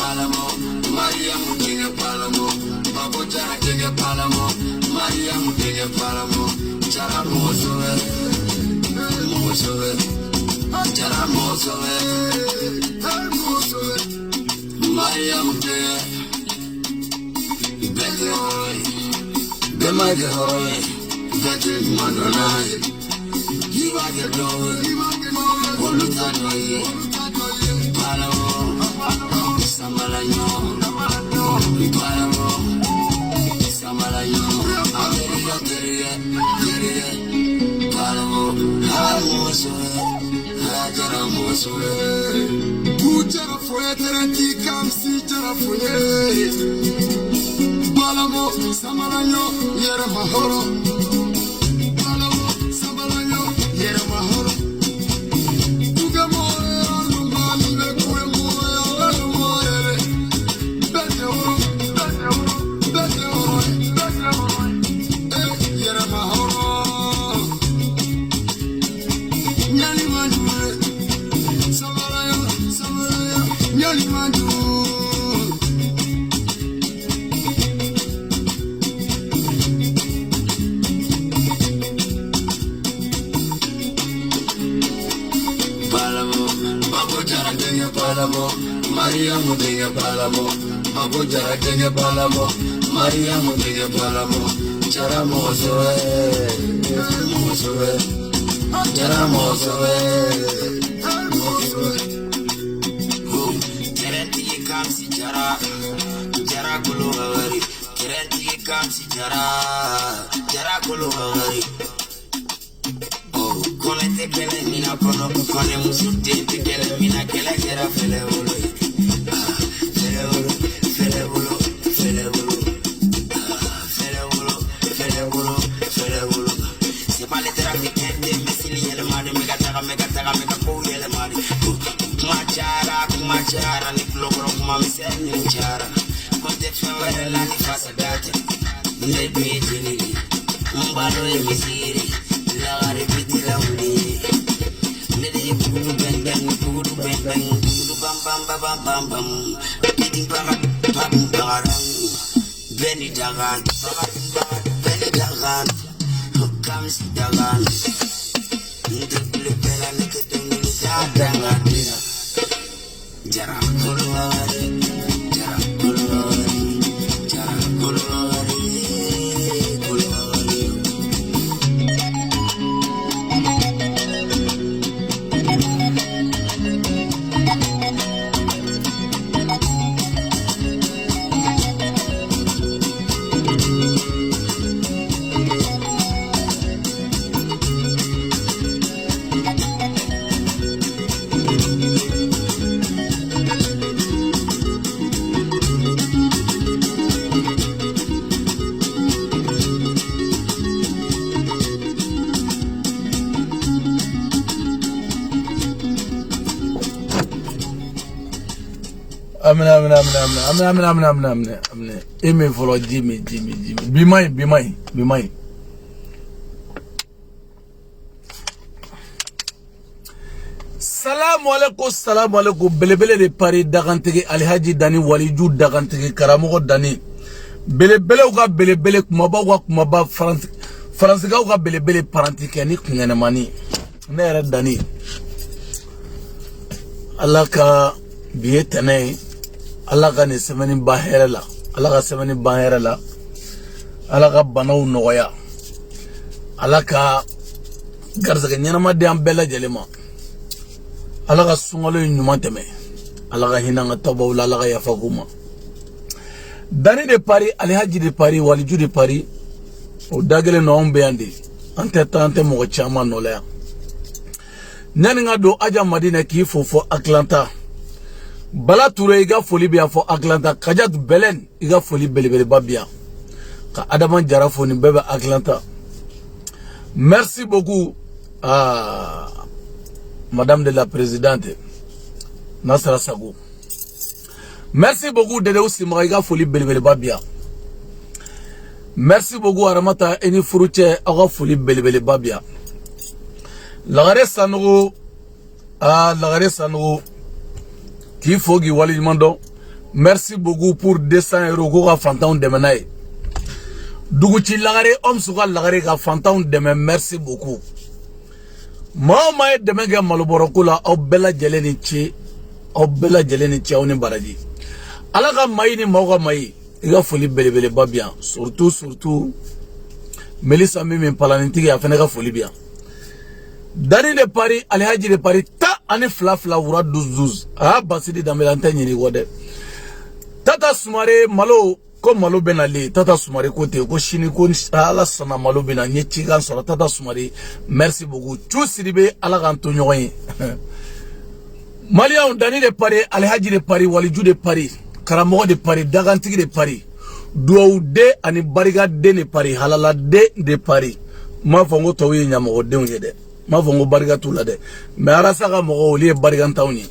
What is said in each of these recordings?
palamo, Maria Mutinga palamo, Babo Jara Kinga palamo, Maria Mutinga palamo, Jara Mosove, Mosove, Jara Mosove, Maria Mutinga, Better Hoy, Bemage Hoy, Better Madonai, you are the Lord, Olutanoye, Palamo. Samalayo, Palamo, Samalayo, America, Palamo, Hajaramoso, Pujara Fueterati, Kamsi, Jarafue, Palamo, Samalayo, Yeramahoro, Palamo, Samalayo, Yeramahoro. Maria Mutinga palamo, Babo Jara Kinga palamo, Maria Mutinga palamo, Jara Mosove, Mosove, Jara Mosove, Mosove. Kerenti kamsi Jara, Jara Kuluhari, Kerenti kamsi Jara, Jara Kuluhari. Konete kele mina kono kone musute kele mina kele kera fele wolo fele wolo fele wolo fele wolo fele wolo fele wolo fele wolo c'est pas les trafics de mesili yele mari mega taga ko yele mari kuma chara ni klogro kuma miseni chara konte fele la ni fasa date ne bitini mbalo ye misiri la repeti la uri nede kudu bang bang kudu bam bam bam kidi bam beni dagan comes dagan nede bele bela nede tungu dagan jara kolwari jara kolwari jara kolwari Amna. Eme follow Jimmy. Be mine. Salamu alaikum. Belebele de Paris dagantege Alhaji Dani Waliju dagantege Karamogo Dani. Belebele uga belebele kumaba France ga uga belebele parantike ni kungene mani. Nere Dani. Allah ka bietane. Allah ka ni semeni bahera la. Allah ka banaw nogoya. Allah ka garzaka nyanama de ambela jelema. Allah ka sungalo nyuma teme. Allah ka hinanga tabaw la Allah ka yafakuma. Dani de Paris, Alhaji de Paris, Waliju de Paris. O dagele no ombe andi. Ante mo chama no la. Nani nga do aja Madina ki fofo Atlanta. Bala Touré iga foli biya fo Atlanta. Kajat Belen iga foli belebele babia. Ka Adama Jara fo ni bebe Atlanta. Merci beaucoup à Madame de la Présidente Nasra Sagou. Merci beaucoup de aussi Mariga Foli Belebele Babia. Merci beaucoup Aramata Eni Furuche Aga Foli Belebele Babia. Lagare Sanro Lagare Sanro Ki Fogi Wali Mando merci beaucoup pour 200 euros ko ka fantanw dɛmɛ n'a ye duguci lagare homme suka lagare ka fantanw dɛmɛ merci beaucoup maa o maa ye dɛmɛ kɛ malobɔrɔko la aw bɛɛ lajɛlen ni ce aw bɛɛ lajɛlen ni ce aw ni baraji ala ka mayi ni maaw ka mayi i ka foli belebeleba bi yan surtout Melissa min palanintigi a fɛnɛ ka foli bi yan Dani de Paris Alhaji de Paris ta ani fila wura 12 a basidi dambela an tɛ ɲini kɔ dɛ Tata Sumare malo ko malo bɛna le Tata Sumare ko te ko sini ko ala sɔnna malo bɛna ɲɛ cikan sɔrɔ Tata Sumare merci beaucoup Cu Sidibe ala k'an to ɲɔgɔn ye Maliens Dani de Paris Alhaji de Paris Waliju de Paris karamɔgɔ de Paris dagantigi de Paris duwawu de ani barika de de Paris halala de Paris ma fɔ n ko tɔw ye ɲamɔgɔdenw ye dɛ ma fɔ n ko barika t'u la dɛ mais arasa ka mɔgɔ olu ye barikantanw ye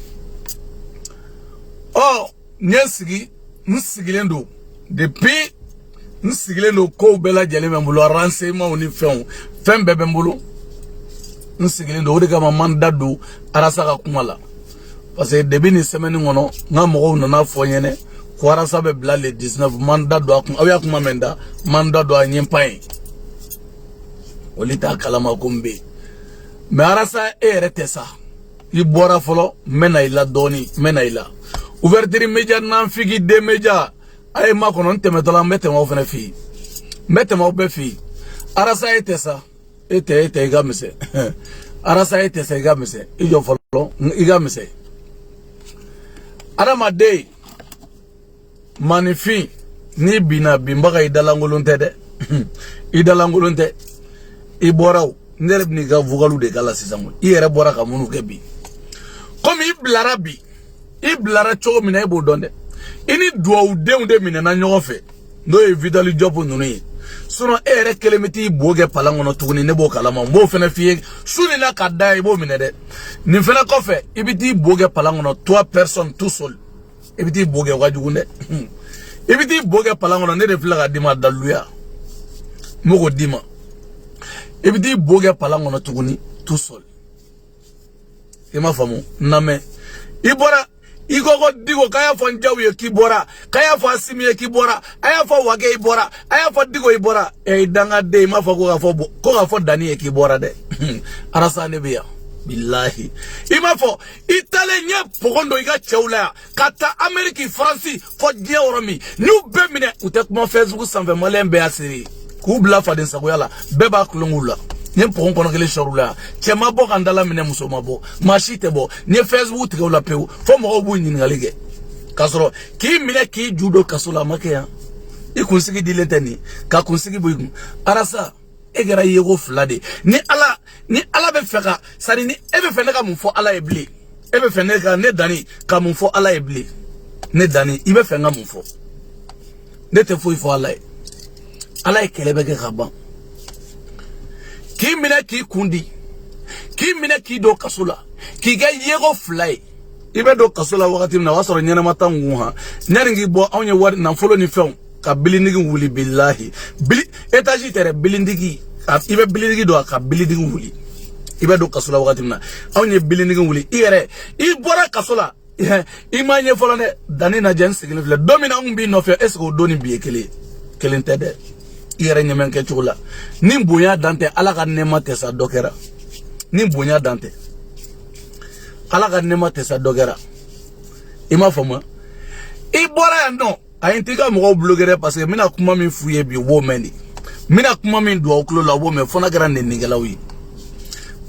ɔ n ye sigi n sigilen don depuis n sigilen don kow bɛɛ lajɛlen bɛ n bolo renseignements ni fɛn bɛɛ bɛ n bolo n sigilen don o de kama man da don arasa ka kuma la parce que depuis ni semaine kɔnɔ n ka mɔgɔw nana fɔ n ɲɛnɛ ko arasa bɛ bila le 19 man da don a kun aw y'a kuma mɛn da man da don a ɲɛ pan ye olu t'a kalama ko n bɛ yen mais arasa e yɛrɛ tɛ sa i bɔra fɔlɔ n bɛ na i la dɔɔni n bɛ na i la ouverture média nanfigi de média a ye ma kɔnɔ n tɛmɛtɔla n bɛ tɛmɛ aw fɛnɛ fɛ yen n bɛ tɛmɛ aw bɛɛ fɛ yen arasa e tɛ sa e tɛ i ka misɛ arasa e tɛ sa i ka misɛ i jɔ fɔlɔ i ka misɛ adamaden manifin ni binna binbaga i dalankolon tɛ dɛ i dalankolon tɛ i bɔra o ne yɛrɛ bɛ n'i ka vocalu de k'a la sisan i yɛrɛ bɔra ka minnu kɛ bi komi i bilara bi i bilara cogo min na e b'o dɔn dɛ i ni duwawudenw de minɛna ɲɔgɔn fɛ n'o ye Vitali Diop ninnu ye sinon e yɛrɛ kelen bɛ t'i bo kɛ palan kɔnɔ tuguni ne b'o kalama n b'o fɛnɛ f'i ye su ni na ka da i b'o minɛ dɛ nin fɛnɛ kɔfɛ i bɛ t'i bo kɛ palan kɔnɔ 3 personnes tout seul i bɛ t'i bo kɛ o ka jugu dɛ i bɛ t'i bo kɛ palan kɔnɔ ne de filɛ ka d'i ma daluya n b'o d'i ma i bɛ t'i bo kɛ palan kɔnɔ tuguni tout seul i m'a faamu na mɛ i bɔra i ko Digo k'a y'a fɔ n Jaw ye k'i bɔra k'a y'a fɔ Asimi ye k'i bɔra a y'a fɔ Wage i bɔra a y'a fɔ Digo i bɔra i dangaden i m'a fɔ ko k'a fɔ Dani ye k'i bɔra dɛ arasa ne bɛ yan bilahi i m'a fɔ i taalen ɲɛ pɔgɔn dɔ i ka cɛw la yan ka taa Amérique Faransi fɔ diɲɛ yɔrɔ min n'u bɛɛ minɛ u tɛ kuma Facebook sanfɛ maliyɛn bɛɛ y'a seri k'u bila faden sagoya la bɛɛ b'a kulongu la ni pɔgɔn kɔnɔ kelen sɔrɔ la cɛ ma bɔ ka n dala minɛ muso ma bɔ maa si tɛ bɔ ni Facebook tigɛ o la pewu fo mɔgɔw b'u ɲininkali kɛ k'a sɔrɔ k'i minɛ k'i ju don kaso la a ma kɛ yan i kunsigi dilen tɛ nin ka kunsigi bɔ i kun arasa e kɛra yeko fila de ni ala bɛ fɛ ka sari ni e bɛ fɛ ne ka mun fɔ ala ye bilen e bɛ fɛ ne Dani ka mun fɔ ala ye bilen ne Dani i bɛ fɛ n ka mun fɔ ne tɛ foyi fɔ ala ye kɛlɛ bɛ kɛ ka ban k'i minɛ k'i kundi k'i minɛ k'i don kaso la k'i kɛ yeko fila ye i bɛ don kaso la wagati min na o y'a sɔrɔ ɲɛnɛma t'anw kun ha ne yɛrɛ k'i bɔ anw ye wari nafolo ni fɛnw ka bilindigi wuli bilahi étage tɛ dɛ bilindigi i bɛ bilindigi don a ka bilindigi wuli i bɛ don kaso la wagati min na anw ye bilindigi wuli i yɛrɛ i bɔra kaso la i m'a ɲɛ fɔlɔ dɛ Dani lajɛ n sigilen filɛ don min na anw b'i nɔfɛ est ce que o don ni bi ye kelen tɛ dɛ i yɛrɛ ɲɛmɛ kɛ cogo la ni bonya dan tɛ ala ka nɛɛma tɛ sa dɔ kɛra ni bonya dan tɛ ala ka nɛɛma tɛ sa dɔ kɛra i m'a faamu i bɔra yan nɔ a ye n t'i ka mɔgɔw bloqué dɛ parce que n bɛna kuma min f'u ye bi o b'o mɛn de n bɛna kuma min don aw tulo la o b'o mɛn fo n'a kɛra nɛnnikɛlaw ye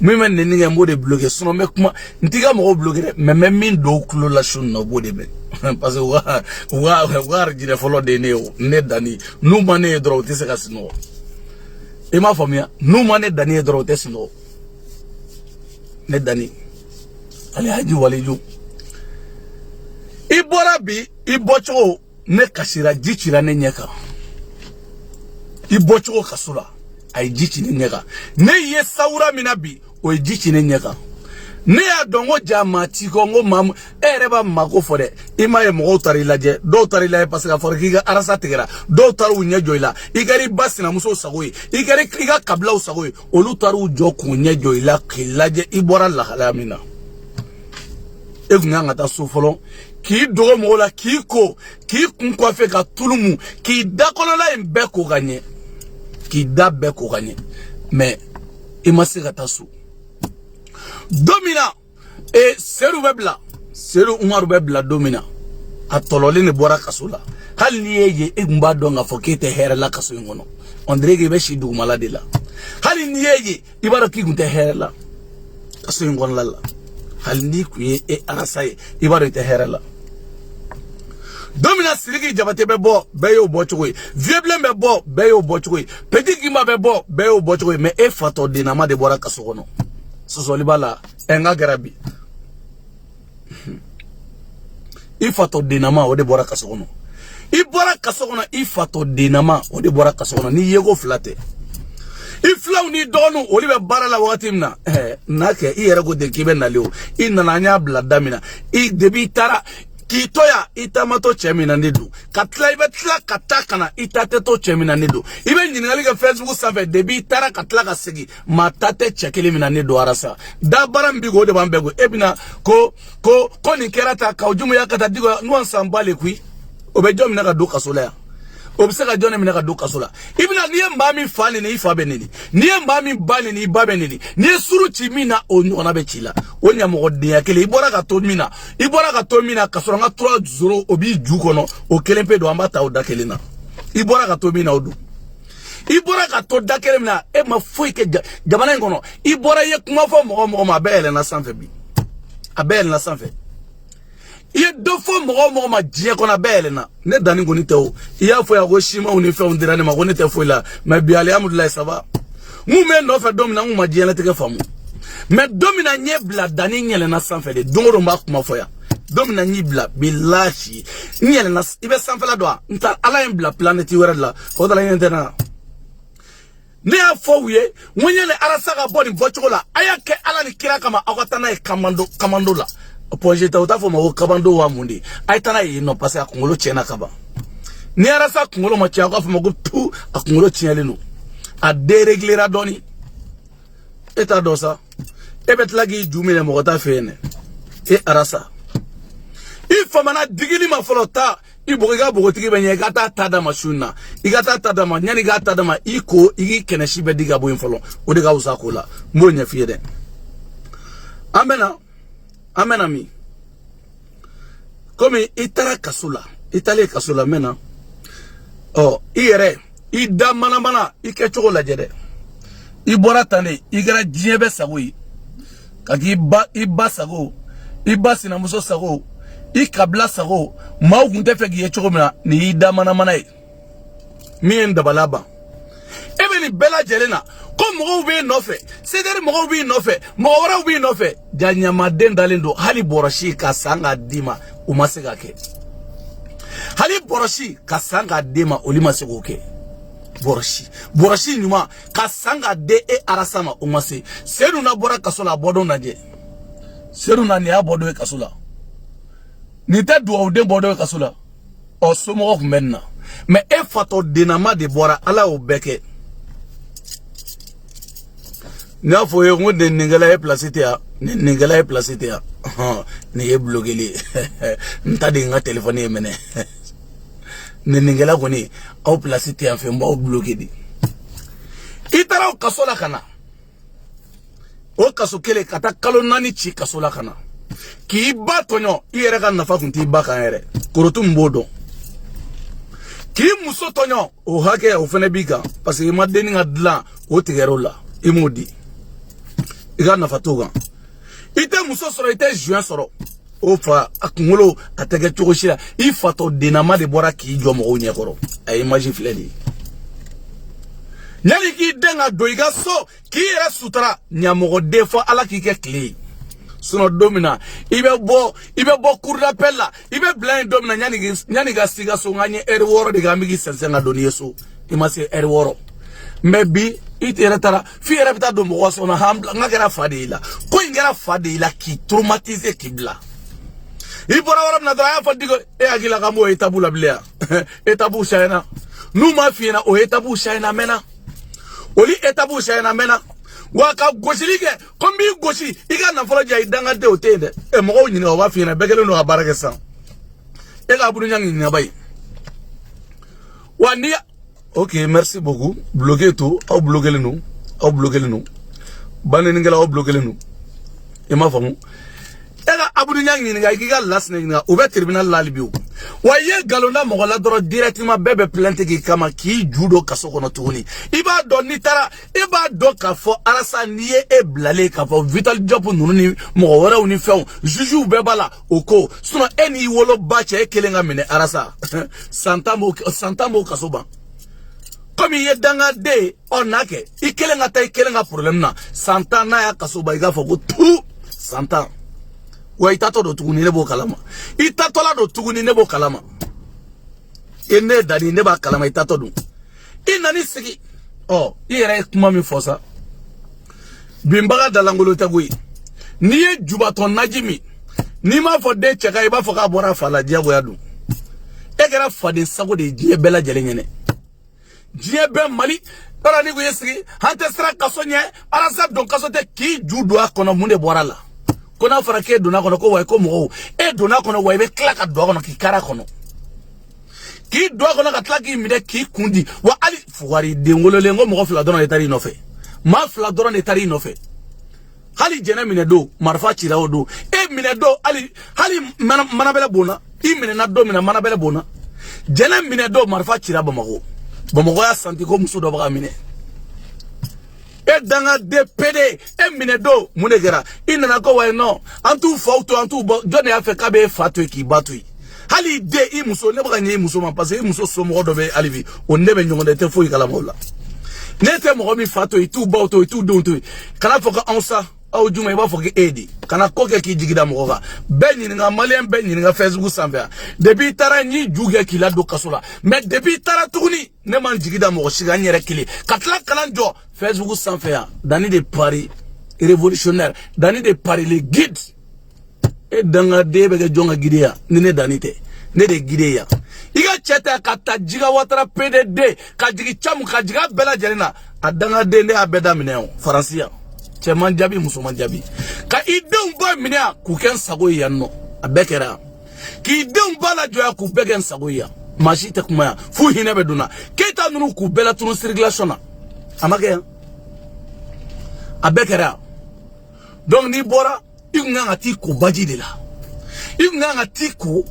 min bɛ nɛnni kɛ n b'o de bloqué sinon n bɛ kuma n t'i ka mɔgɔw bloqué dɛ mais n bɛ min don aw tulo la su in na o b'o de mɛn parce que u ka arijinɛ fɔlɔ de ye ne ye ne Dani n'u ma ne ye dɔrɔn u tɛ se ka sunɔgɔ i m'a faamuya n'u ma ne Dani ye dɔrɔn u tɛ sunɔgɔ ne Dani Alhaji Waliju i bɔra bi i bɔcogo ne kasira ji cira ne ɲɛ kan i bɔcogo kaso la a ye ji ci ne ɲɛ kan ne ye sawura min na bi o ye ji ci ne ɲɛ kan ne y'a dɔn ko ja maa t'i kɔ n ko maa e yɛrɛ b'a mako fɔ dɛ i m'a ye mɔgɔw taara i lajɛ dɔw taara i lajɛ parce que a fɔra k'i ka arasa tigɛra dɔw taara u ɲɛ jɔ i la i kɛra i ba sinamuso sago ye i kɛra i ka kabilaw sago ye olu taara u jɔ k'u ɲɛ jɔ i la k'i lajɛ i bɔra lahalaya min na e kun kan ka taa so fɔlɔ k'i dogo mɔgɔ la k'i ko k'i kun kɔfɛ ka tulumu k'i da kɔnɔla in bɛɛ ko ka ɲɛ k'i da bɛɛ ko ka ɲɛ mais i ma se ka taa so don min na Seydou bɛ bila Seydou Umaru bɛ bila don min na a tɔlɔlen de bɔra kaso la hali n'i ye ye e kun b'a dɔn k'a fɔ k'e tɛ hɛrɛ la kaso in kɔnɔ on dirait que i bɛ si dugumala de la hali n'i ye ye i b'a dɔn k'i kun tɛ hɛrɛ la kaso in kɔnɔla la hali n'i kun ye arasa ye i b'a dɔn i tɛ hɛrɛ la don min na Sidiki Jabate bɛ bɔ bɛɛ y'o bɔ cogo ye Vieux Blin bɛ bɔ bɛɛ y'o bɔ cogo ye Petit Gimba bɛ bɔ bɛɛ y'o bɔ cogo ye mais e fatɔ denama de bɔra kaso kɔnɔ sɔsɔli b'a la n ka kɛra bi i fatɔ denama o de bɔra kaso kɔnɔ i bɔra kaso kɔnɔ i fatɔ denama o de bɔra kaso kɔnɔ ni yego fila tɛ i filaw ni dɔgɔninw olu bɛ baara la wagati min na n'a kɛ i yɛrɛ ko ten k'i bɛ nali o i nana an y'a bila da min na depuis i taara k'i to yan i taamatɔ cɛ min na ne don ka tila i bɛ tila ka taa ka na i ta tɛ to cɛ min na ne don i bɛ ɲininkali kɛ Facebook sanfɛ depuis i taara ka tila ka segin maa ta tɛ cɛ kelen min na ne don arasa da baara min bi k'o de b'an bɛɛ ko e bɛna ko nin kɛra ta k'aw jumuya ka taa digo n'o san ba le koyi o bɛ jɔn minɛ ka don kaso la yan o bɛ se ka jɔn minɛ ka don kaso la i bɛna n'i ye maa min fa neni i fa bɛ neni n'i ye maa min ba neni i ba bɛ neni n'i ye suru ci min na o ɲɔgɔnna bɛ ci la o ɲɛmɔgɔdenya kelen i bɔra ka to min na ka sɔrɔ n ka tura zoro o b'i ju kɔnɔ o kelen pe don an b'a ta o da kelen na i bɔra ka to min na o don i bɔra ka to da kelen min na e ma foyi kɛ jamana in kɔnɔ i bɔra i ye kuma fɔ mɔgɔ ma a bɛɛ yɛlɛnna sanfɛ bi a bɛɛ yɛlɛnna sanfɛ i ye dɔ fɔ mɔgɔ ma diɲɛ kɔnɔ a bɛɛ yɛlɛnna ne danni kɔni tɛ o i y'a fɔ yan ko simanw ni fɛnw dira ne ma ko ne tɛ foyi la mais bi alhamdulilayi ça va mun bɛ nɔfɛ don min na n kun ma diɲɛlatigɛ faamu mais don min na n ye bila danni n yɛlɛnna sanfɛ de don o don n b'a kuma fɔ yan don min na n y'i bila bilahi n yɛlɛnna i bɛ sanfɛla dɔn n ta ala ye n bila planète wɛrɛ de la o da la ɲɛ tɛ na ne y'a fɔ u ye n ko ɲɛnɛ arasa ka bɔ nin bɔcogo la a y'a kɛ ala ni kira kama aw ka taa n'a ye kamando la projet ta u t'a fɔ ma ko kabando wa mun de a ye taa n'a ye yen nɔ parce que a kunkolo tiɲɛna kaban ni arasa kunkolo ma tiɲɛ a k'a fɔ ma ko tu a kunkolo tiɲɛlen don a déréglera dɔɔni e t'a dɔn sa e bɛ tila k'i ju minɛ mɔgɔ t'a fɛ yen dɛ e arasa i famana digili ma fɔlɔ ta i bogo i ka bogotigi bɛ ɲɛ i ka taa ta d'a ma su in na i ka taa ta d'a ma ɲani i k'a ta d'a ma i ko i k'i kɛnɛsi bɛɛ di ka bɔ yen fɔlɔ o de ka wusa ko la n b'o ɲɛf'i ye dɛ an bɛna min komi i taara kaso la i taalen kaso la mɛna ɔ i yɛrɛ i da manamana i kɛcogo lajɛ dɛ i bɔra tan de i kɛra diɲɛ bɛɛ sago ye ka k'i ba sago i ba sinamuso sago i kabila sago maaw kun tɛ fɛ k'i ye cogo min na nin y'i da manamana ye min ye n dabala ban e bɛ nin bɛɛ lajɛlen na ko mɔgɔw b'i nɔfɛ sederi mɔgɔw b'i nɔfɛ mɔgɔ wɛrɛw b'i nɔfɛ jaɲamaden dalen don hali bɔrɔsi ka san k'a d'i ma o ma se ka kɛ hali bɔrɔsi ka san k'a d'e ma olu ma se k'o kɛ bɔrɔsi ɲuman ka san k'a di e arasa ma o ma se Seydou na bɔra kaso la a bɔdon lajɛ Seydou na nin y'a bɔdon ye kaso la nin tɛ duwawuden bɔdon ye kaso la ɔ somɔgɔ kun bɛ nin na mais e fatɔ denama de bɔra ala y'o bɛɛ kɛ n y'a fɔ ye ko ninkɛla ye place tɛ yan ninkɛla ye place tɛ yan nin ye bloqué n ta de n ka téléphone ye minɛ ninkɛla kɔni aw place tɛ yan fɛ n b'aw bloqué de i taara o kaso la ka na o kaso kelen ka taa kalo 4 ci kaso la ka na k'i ba tɔɲɔ i yɛrɛ ka nafa kun t'i ba kan yɛrɛ korotu min b'o dɔn k'i muso tɔɲɔ o hakɛ o fana b'i kan parce que i ma denni ka dilan o tigɛr'o la i m'o di i ka nafa t'o kan i tɛ muso sɔrɔ i tɛ juin sɔrɔ o fa a kunkolo a tɛ kɛ cogo si la i fatɔ denama de bɔra k'i jɔ mɔgɔw ɲɛkɔrɔ a ye image filɛ de ye yanni k'i den ka don i ka so k'i yɛrɛ sutura ɲamɔgɔden fɔ ala k'i kɛ tile ye sinon don min na i bɛ bɔ cour d'appel la i bɛ bila yen don min na yanni ka s'i ka so n ka ɲɛ heure 6 de kan n bɛ k'i sɛnsɛn ka don n'i ye so i ma se heure 6 mais bi i yɛrɛ taara f'i yɛrɛ bɛ taa don mɔgɔ sɔnna n ka kɛra fa de ye la ko in kɛra fa de ye la k'i traumatiser k'i bila i bɔra yɔrɔ min na dɔrɔn a y'a fɔ Diko e hakili la k'an b'o étape la bilen yan étape changera n'u m'a f'i ɲɛna o étape changera mɛnna olu étape changera mɛnna waka gosili ke kombi gosi iga na folo jay danga de otende e mo ko nyina wa fina begele no baraka san e ga buru nyang nyina bay wani ok merci beaucoup bloquer tout au bloquer le nous au bloquer le nous banene ngela au bloquer le nous e ma famu ega abudu nyang ni nga giga las ne nga ube tribunal lalbiu waye galona mo la doro directement bebe plainte ki kama ki judo kaso kono tuni iba do ni tara iba do ka fo arasa niye e blale ka fo vital job nunu ni mo wara uni fe juju bebala oko suno eni wolo bache e kelenga mine arasa santa mo kaso ba comme ye danga de onake ikelenga ta ikelenga problem na santa na ya kaso ba iga fo ko tu santa wa itato do tuguni nebo kalama itato la do tuguni nebo kalama ene dani neba kalama itato do inani sigi oh ire kuma mi fosa bimbaga dalangolo tagui niye jubaton najimi ni ma fo de cheka iba fo ka bora fala diabo yadu egera fade sago de die bela jelengene die be mali para ni go yesigi hante sra kasonye arasa don kasote ki judo akono munde borala kona farake dona kono ko way ko mo e dona kono way be klaka do kono ki kara kono ki do kono ka tlaki mi de ki kundi wa ali fuwari de ngolo le ngo mo fla dona etari no fe ma fla dona etari no fe hali jena mine do marfa chira odo e mine do ali hali manabele bona i mine na do mine manabele bona jena mine do marfa chira bamago ya santi ko muso do baga mine e danga de pede e mine do munegera inana ko way no antu fauto antu jone ya fe kabe fatu ki batui hali de i muso ne baga nyi muso ma parce muso so mo do be alivi on ne be nyonde te foi kala mola nete mo mi fatu itu bauto itu donto kala foka onsa au juma iba foka edi kana koke ki jigida mo ga benyi nga malien benyi nga Facebook samba depuis tara nyi juge ki la do kasola mais depuis tara tuguni ne man jigida mo shiga nyere kili katla kalanjo Facebook samba dani de Paris révolutionnaire dani de Paris les guides e danga debe ga jonga gideya ne dani te ne de gideya iga cheta kata jiga watara PDD ka jigi chamu ka jiga bela jelena adanga de ne abeda mineo faransia cheman jabi musuman jabi ka idon ba minea ku ken sago yanno abekera ki idon bala joya ku begen sago ya mashi te kuma fu hinebe duna keta nunu ku bela tunu circulation amake abekera donc ni bora inga ngati ku baji de la inga ngati ku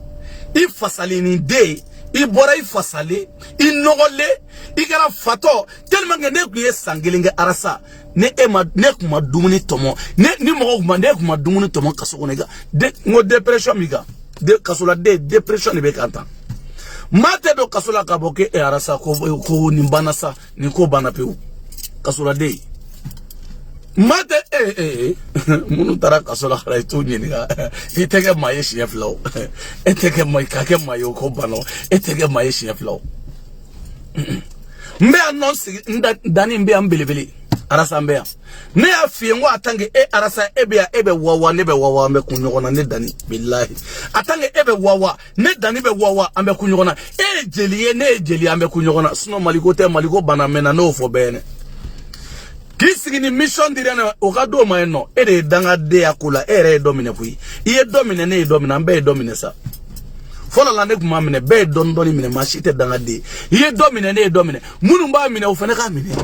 ifasali ni de ibora ifasali inogole igara fato tellement que ne ku yesangelinge arasa ne ema ne kuma dumuni tomo ne ni mo kuma ne kuma dumuni tomo kaso nega de ngo depression miga de kasola de depression be kanta mate do kasola kaboke e arasa ko nimbana sa ni ko bana peu kasola de mate munu tara kasola khara itu nyiniga itege maye chef law etege moy kake mayo ko bano etege maye chef law mbe annonce dani mbe ambelebele arasa mbe ne afiengo atange arasa ebe wawa ne be wawa mbe kunyogona ne dani billahi atange ebe wawa ne dani be wawa ambe kunyogona jeli ambe kunyogona sino maliko bana mena no fo bene kisigi mission dirana okado maeno ere danga de akula ere domine fui iye domine ne domine ambe domine sa fola lande kuma mine be dondoni mine machite danga de iye domine ne domine munu ba mine ofene ka mine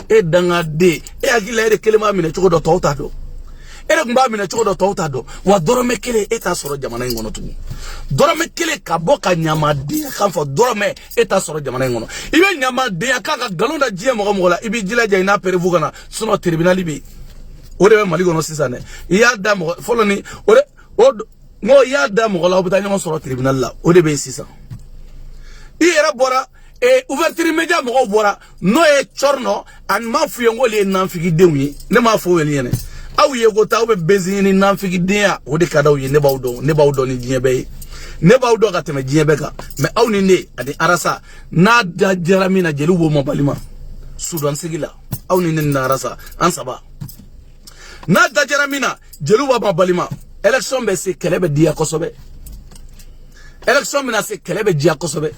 e danga de e agila ere kelema mine choko do tota do ere kumba mine choko do tota do wa dorome kele eta soro jamana ngono tu dorome kele kaboka nyama de kanfo dorome eta soro jamana ngono ibe nyama de akaka galonda jie mo la ibi jila jaina perevu kana suno tribunal bi ore mali gono sisane ya dam folo ni ore ngo ya dam ko la obita ngo soro tribunal la ode be sisa i era bora e ouverture media mo bora no e chorno an ma fuye ngoli nan figi dewi ne ma fo weli yene aw ye go taw be bezini nan figi dia ode kadaw ye ne bawdo ni jiebe ne bawdo ka teme jiebe ka me aw ni ne adi arasa na da jaramina jelu bo mo balima sudan sigila aw ni ne na arasa ansaba na da jaramina jelu bo balima election be se kelebe dia kosobe election mina se kelebe dia kosobe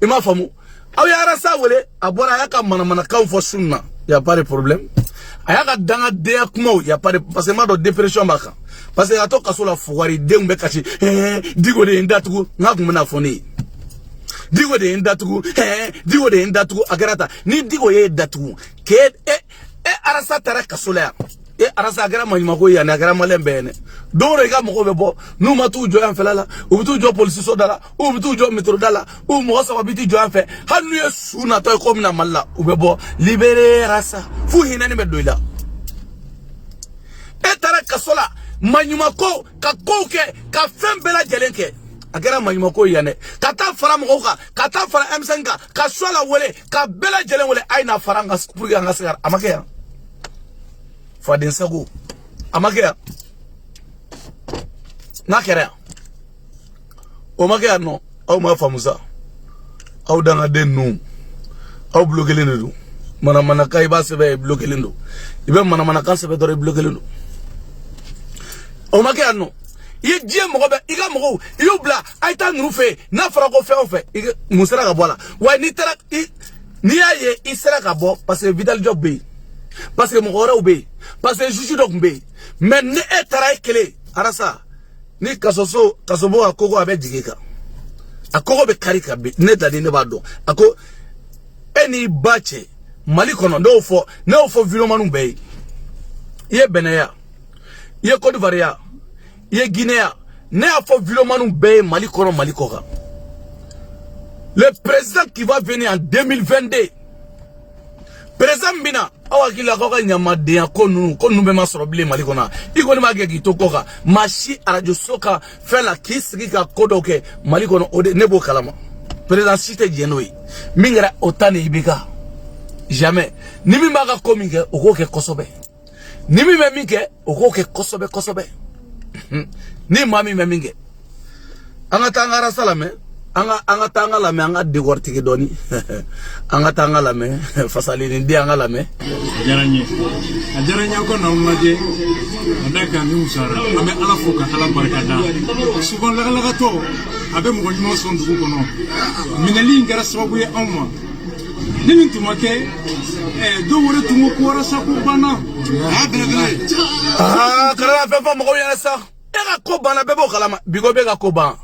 ima famu aw ya arasa wole abora yaka mana kan fo sunna y a pas de problème. Aya ka danga de akmo, y a pas de parce que ma do dépression baka. Parce que ato kaso la foire de ngbe kachi digo de ndatugo ngaku na foni. Digo de ndatugo digo de ndatugo agarata ni digo ye ndatugo ke arasa tara kaso la. Arasa agara manyimako ya na agara malembene dore ga moko bebo nu matu jo en felala u bitu jo police so dala u bitu jo metro dala u mo sa biti jo en fe hanu ye suna to ko mina malla u bebo libere rasa fu hinani be doila tara kasola manyimako ka koke ka fembela jelenke agara manyimako ya ne kata fara mo ka kata fara M5 ka sola wole ka bela jelen wole aina faranga pour ga ngasar amake ya Fadin sago amagea na kere o magea no au ma famusa au danga denu au bloquelendo mana kai ba se be bloquelendo ibe mana kan se be dore bloquelendo o magea no ye die mo be iga mo yo bla aita nufe na fara ko fe musara ka bola wa ni tara ni aye isara ka bo parce que vital job be parce que mon ora obé parce que juju dokmbe mais ne etara kele arasa ni kasobo akoko abe jigeka akoko be karika be ne dani ne bado ako eni bache mali kono no fo vilo manu be ye Benin ye Côte d'Ivoire ye Guinée ne afo vilo manu be mali kono mali koka le président qui va venir en 2022 président bina awakila koka nyamade konu be masroble mali kona iko ni magegi tokoka mashi radio soka fela kisiki ka kodoke mali kono ode nebo kalama président cité jenoi mingara otane ibika jamais nimi maga kominge okoke kosobe nimi meminge okoke kosobe ni mami meminge anga tangara salame anga tanga la me anga dekortike doni anga tanga la me fasali ndi anga la me ajaranya ko na umaje ndaka ni usara ame ala foka ala barakada souvent la to abe mo nyimo son du ko no minali ngara sababu ye amma nimi tumake do wore tumo ko wara sa ko bana kala fa mo ko yana sa ega ko bana bebo kalama bigo be ga ko ban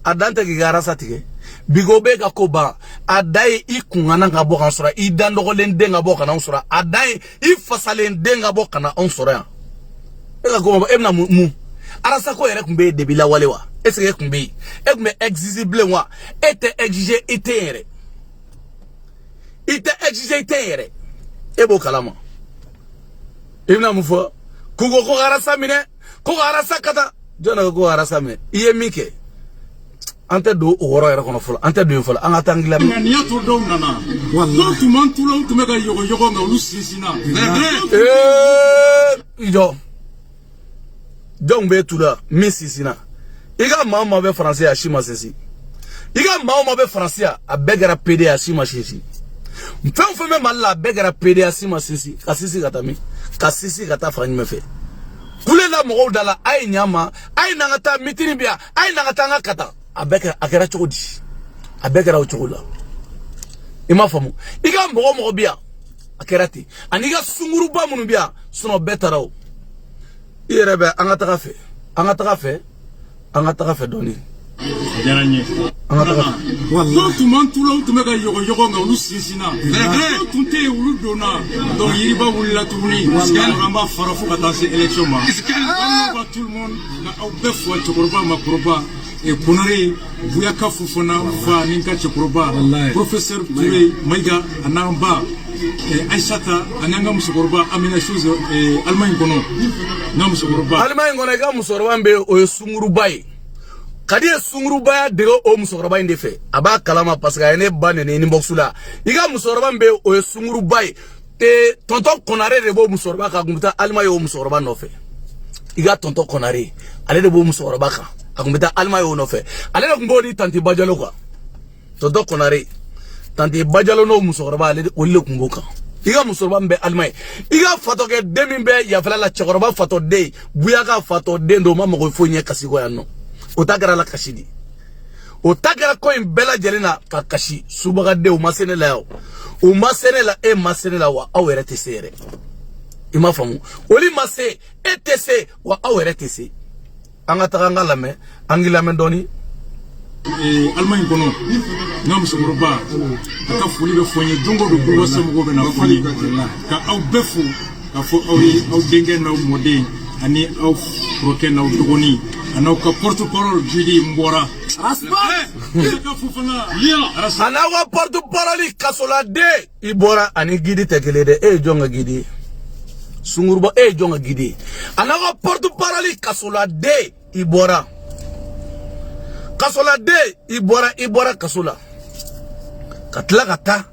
adante gigara satike bigobe ga koba adai ikungana ngabo kansura idando lende ngabo kana unsura adai ifasale ndenga bo kana unsura ega ko emna mu arasa ko yere kumbe debila walewa ese kumbe ekume exigible wa ete exige itere ebo kalama emna mu fo kugo ko arasa mine ko arasa kata jona ko arasa me iye mike ante do oro era kono folo ante do folo anga tangila ni ya to do nana wallahi to man to lo to mega yogo nga ulusisina ido be tula misisina iga mama be français ya shima sesi iga mama be français a begara pd ya shima sesi mfan me malla begara pd ya shima sesi kasisi kata fani mefe kule la mo dala ay nyama ay nangata mitini bia ay nangata ngakata abeka akera chodi abekera uchola ima famu iga mo bia akerati aniga sunguru ba munu bia suno betaraw irebe angata kafe doni jaranye angata wallahi to man tulo to mega yogo nga ulusisina tunte ulu dona do yiriba wulla tuni ngamba farafu katasi election ma ba tout le monde na au befo chokorba makroba et Ponare, Bouyaka Fufona, Va Ninka Chokoroba, professeur Touré, Maïga, Anamba, Aïsata, Ananga Musokorba, Amina Chose, et Allemagne Gono, Namusokoroba. Allemagne Gonaga Musorombe, ou Sungurubai. Kadia Sungurubai, de O Musoroba in the Fe, Aba Kalama Pascane Ban and Inboxula. Iga Musorombe, ou Sungurubai, Tonton Konare de Bo Musorba, Gumta, Almayo Musorba Nofe. Iga Tonton Konare, Ale de Bo Musorabaka. Akumeta alma yo no fe ale ngodi tanti bajalo kwa to do konare tanti bajalo no musoroba ale olle kungoka iga musoroba mbe alma iga fato ke demi mbe ya fala la chokoroba fato de buyaka fato de ndo mama ko fonye kasiko yanno otagara la kashidi otagara ko imbela jelena kakashi subaga de o masene lao o masenela e masenela wa awere tesere ima famu oli mase etese wa awere tese anga taganga lame angila mendoni Allemagne kono ngam so roba ka fuli be fonye jongo do ko wasam go be na fuli ka aw befu ka fo aw dengen na mode ani aw proken na dogoni ana ka porte-parole jidi mbora ana wa porte-parole kasola de ibora ani gidi tekele de e jonga gidi sungurba e jonga gidi ana wa porte-parole kasola de ibora kasola de ibora kasola katla kata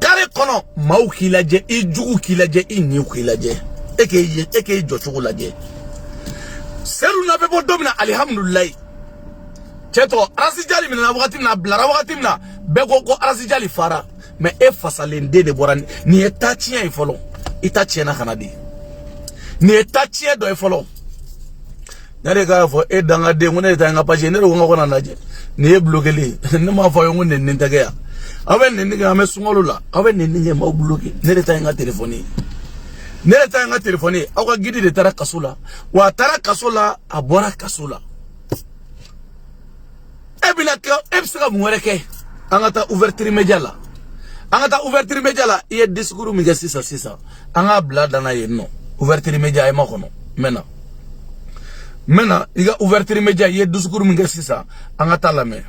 kare kono mau kilaje ijugu kilaje inni kilaje eke jochugo laje seru na bebo domina alhamdulillah cheto arasijali mina wakati na blara wakati na bego ko arasijali fara me e fasalende de borani ni etachien ifolo itachien na kanadi ni etachien do ifolo nare ga fo e danga de ngone ta nga paje ne ngo na naje ni e bloqueli ne ma fo ngone ne ntage ya awen ne nga me sungolula awen ne nye ma bloqué ne ta nga telefoni ne ta nga telefoni aka gidi de tara kasula wa tara kasula abora kasula e bila ka e psaka muwereke angata ouverture mediala e discours mi ga sisa anga blada na yenno ouverture media e makono mena iga ouverture media ye discours mi ga sisa anga talame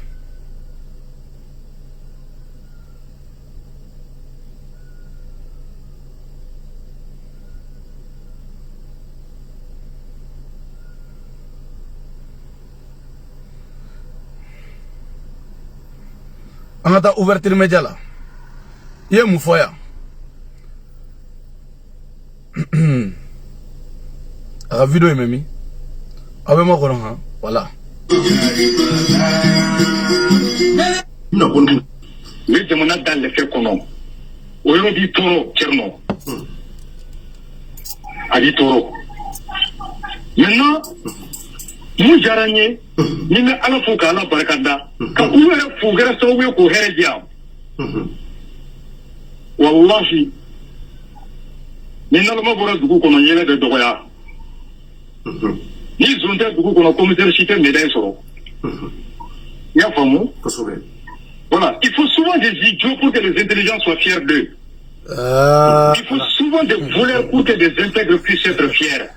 angata ouverture media la ye mufoya aga video memi abe ma kono ha wala non kon les demandants dans les faits kono o yo di toro kerno adi toro maintenant mu jaranye ni na ala fu ka ala barakanda ka uwere fu gara so we ko herejia wallahi ni na ma bora dugu kono yele de doya ni zunte dugu kono commissaire cité médaille soro ya famu voilà, il faut souvent des idiots pour que les intelligents soient fiers d'eux. Il faut souvent des voleurs pour que des intègres puissent être fiers.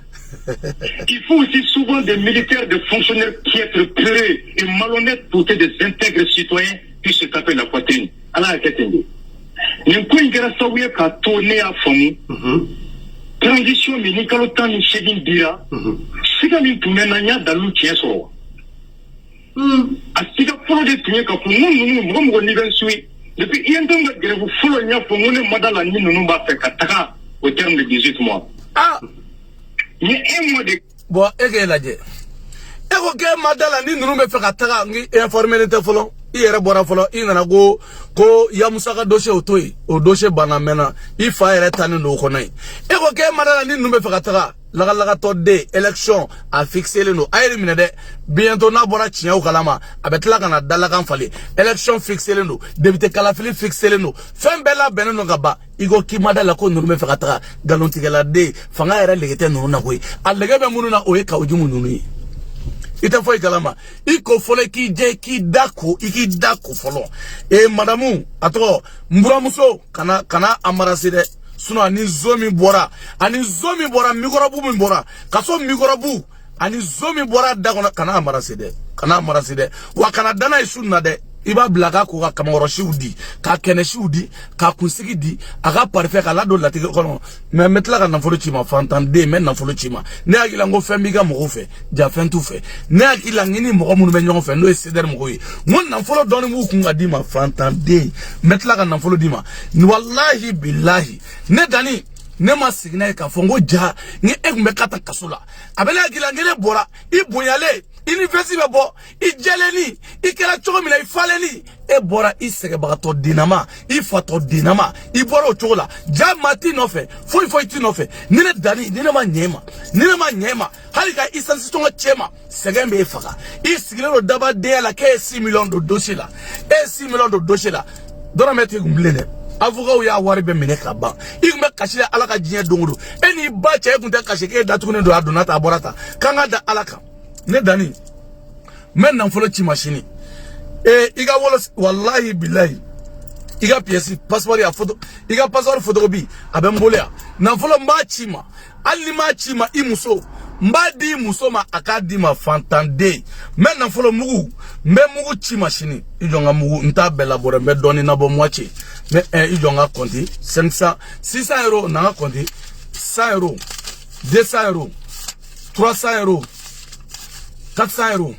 Il faut aussi souvent des militaires, des fonctionnaires qui être peureux et malhonnêtes pour que des intègres citoyens puissent se taper la poitrine. Allah a qu'attendre. N'importe quel saouye qu'a tourné à fond. Transition, mais ni kalotan ni chedin dira. C'est quand même tout menanya dans l'outil so. Asika folo de tunye ka pour nous niveau suite. Depuis il y a un temps de grève folo nya pour nous madala ni nous ba fait kataka au terme de 18 mois. Ah. Ni un mois de bon ege laje ego ke madala ni nunu be feka taga ngi informer te folo i ere bora folo i nana go ko ya musaka dossier otoi o dossier bana mena i fa ere tani no ko nai ego ke madala ni nunu be feka taga laga to de élection a fixé le no ayri mine de bientôt na bora tinya o kalama abetla kana dala kan fali élection fixé le no député kalafili fixé le no fembela beneno gaba igo ki madala ko nunu be feka taga galontigela de fanga ere legete no na koy alege be munu na oye kawju munu ni ita foi kalama iko fole ki je ki dako folo e madamu ato mbura muso kana amarasi de suno ani zomi bora mikorobu mi bora kaso mikorobu ani zomi bora dako kana amarasi de wa kana dana isunna de iba blaga ko ka kamoro shiudi ka kene shiudi ka kunsigi di aga parfait ka la do latige kono mais metla ka nafolo chima fantande men nafolo chima ne akila ngo fembiga mo fe ja fentu fe ne akila ngini mo mu be nyon fe no esider mo yi mon nafolo don mu ku ngadi ma fantande metla ka nafolo dima ni wallahi billahi ne dani ne ma signal ka fongo ja ni egme kata kasula abela akila ngene bora ibonyale université bo I jeleni I kera chogo mina I faleni e bora I sege bagato dinama I fato dinama I bora o chogo la ja mati no fe foi ti no fe nine dani nine ma nyema hali ka isansi tonga chema sege mbe faka I sigilero daba de la ke 6 millions de dossiers la e 6 millions de dossiers la dora meti gumblene avocat ya wari be mine ka ban igme kashira alaka jinya dongodo eni ba che kunta kashike da tukune do adonata aborata kanga da alaka ne dani men nan folo chi machine iga wala wallahi billahi iga pièce passeport ya photo iga passeport photocopie abembolea nan folo mba chima ali ma chima imuso mbadi muso ma akadi ma fantande men nan folo mugu mbe mugu chi machine ijonga mugu nta bela bore mbe doni na bo moitié mais ijonga compter 500 600 euros na compter 100 euros 200 euros 300 euros 400 euros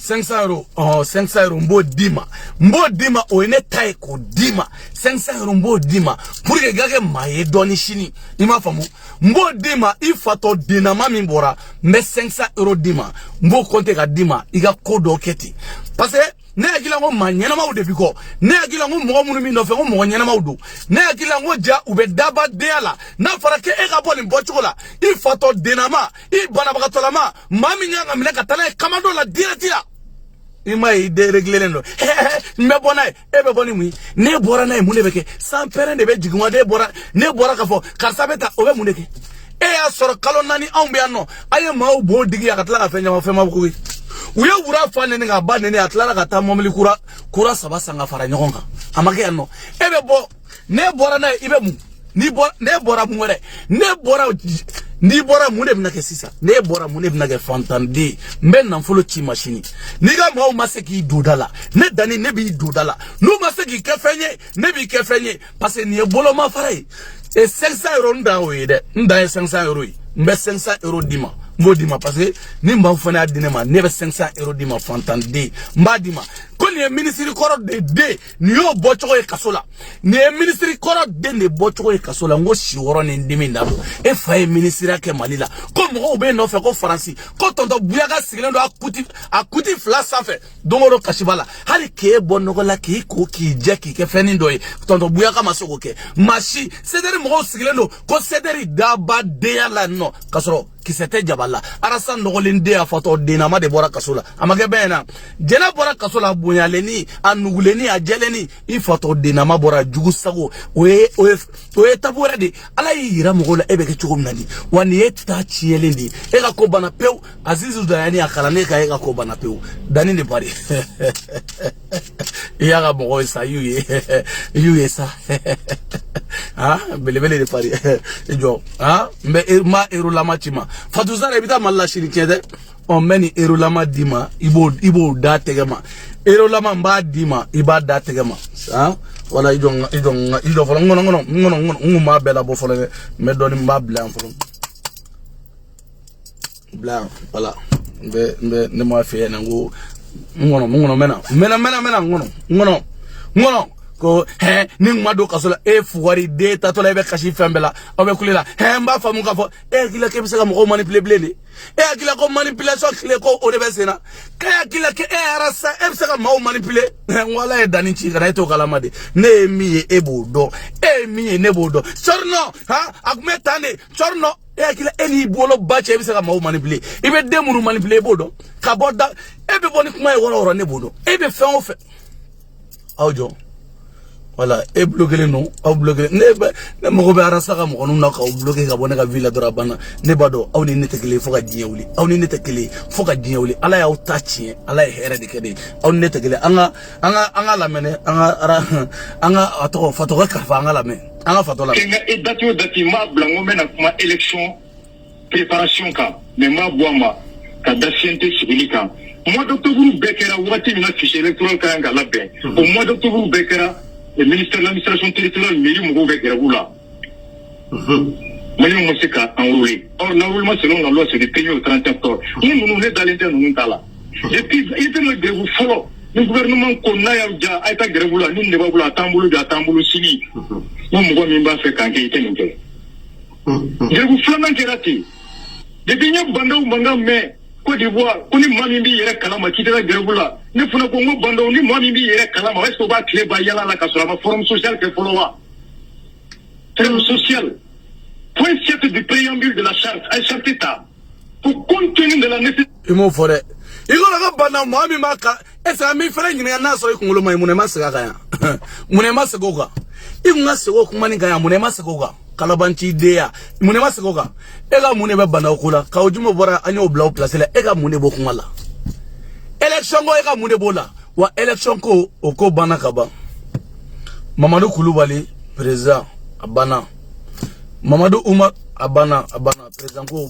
500 euros 500 euros mbo dima o ene tai ko dima 500 euros mbo dima pour que gage maye doni chini ima famu mbo dima ifato dinama mi bora mbe 500 euros dima mbo compter ka dima iga kodo keti parce que ne akila ngo manyana ma ude biko ne akila ngo mo munu mi no fe ngo mo nyana ma udu ne akila ngo ja ube daba deala na farake e ka boni bochola ifato dinama I bana bakatolama mami nyanga mine katala kamando la diatia ima ide reglele no me bona ebe boni mu ne bora na mu ne beke sans pere ne be jigwa de bora ne bora ka fo karsa beta obe mu neke ya soro kalo nani ambe ano aye ma u bo digi akatla ka fenya ma fe ma ko uye wura fa ne nga ba ne atlara ka ta momli kura saba sanga fara nyokonga amake ano ebe bo ne bora na ibe mu ni bora ne bora mu ngere ne bora ni bora mu ne bnake sisa ne bora mu ne bnake fantandi mben nan folo chi machine ni ga ma o maseki dudala ne dani ne bi dudala no maseki kefenye ne bi kefenye parce ni bolo ma farai e 500 euros nda o yede nda 500 euros mbe 500 euros dima Modima parce que ni mba fana dinema nebe 500 euros dima fantandi mba dima ko ni ministre koro de ni yo bochoko e kasola ni ministre koro de ne bochoko e kasola ngo shiworo ni ndimi ndabo e fa ministre ke malila ko mo be no fe ko faransi ko tonto buyaga sigilendo akuti flasa fe dongoro kashibala hali ke bonoko la ke ko ki jeki ke fenindo e tonto buyaga masoko ke mashi sederi mo sigilendo ko sederi daba de ala no kasoro kisete jabala arasan nogolinde afato dinama de bora kasula amage bena jena bora kasula bunyaleni anuguleni ajeleni ifato dinama bora jugusago we tabora de ala yira mogola ebeke chugumnani wani eta chielendi ega ko bana peu azizu dayani akalane ka ega ko bana peu dani ne pare yaga mogo sa yuye sa ah belebele de pare jo ah ma erulama chima Fatuzara ebita malla shirikede on meni erolama dima ibo da tegema erolama mba dima iba da tegema ha wala ido folo ngono ma bela bo folo me doni mba blanc folo blanc wala be ne ma fe na ngono mena ngono ko ni ngado kasola fuwari de tatola be kashi fembela obe kulela mba famu ka fo kila ke bisaka mo manipule blende kila ko manipulation kile ko o de besena kaya kila ke arasa bisaka mo manipule wala dani chi kana to kala made ne mi ebodo mi ne bodo chorno akmetane chorno kila eni bolo bache bisaka mo manipule ibe demuru manipule bodo ka boda ebe boni kuma e woro ne bodo ebe fe on fe awjo voilà et bloquer non au bloquer ne mo be arasa ka mo na ka bloquer ka bona ka villa dora bana ne bado aw ni netekele foka diewuli aw ni netekele foka diewuli ala ya utachi ala ya here de kede aw ni netekele anga la mene anga ato foto ka fa anga la mene anga foto la et dati ma blanco mena kuma élection préparation ka mais ma boama ka d'ancienneté civile ka mois d'octobre bekera wati mina fichier électoral ka nga la ben au mois d'octobre bekera le ministère de l'administration territoriale mairie Mogo Vegraboula. Mais nous sommes enrôlés. Or, l'enrôlement selon la loi, c'est de payer au 30 octobre. Nous sommes dans l'intérieur. Et puis, il fait le grève follow. Le gouvernement qu'on a déjà a été grève là, nous ne devons pas attendre Sili. Nous ne devons pas faire quand il était. Grève flamand qui est raté. Depuis nous, Banda ou Manga, mais Côte d'Ivoire, on est Mamimbi et Kalama qui est la grève là. Ne faut pas qu'on Banda, on est Mamimbi et Kalama. Est-ce qu'on va créer Bayala la Kassola, forum social que follow. Forum social. Point 7 du préambule de la charte, un charte État. Pour compte tenu de la nécessité. Il m'en faudrait. Il y a un Banda, Mami Maka. Est-ce que mes frères, il y a un as sur le Mounema Sagaya Mounema Sagoga. inga sego kuma ni ga munema sego ga kalabanci deya munema sego ga ega munebe bana okula ka ojumo bora anyo blau place la ega munebo kumala election go ega munebo la wa election ko oko bana kaba Mamadou Koulibaly président abana Mamadou Oumar abana président ko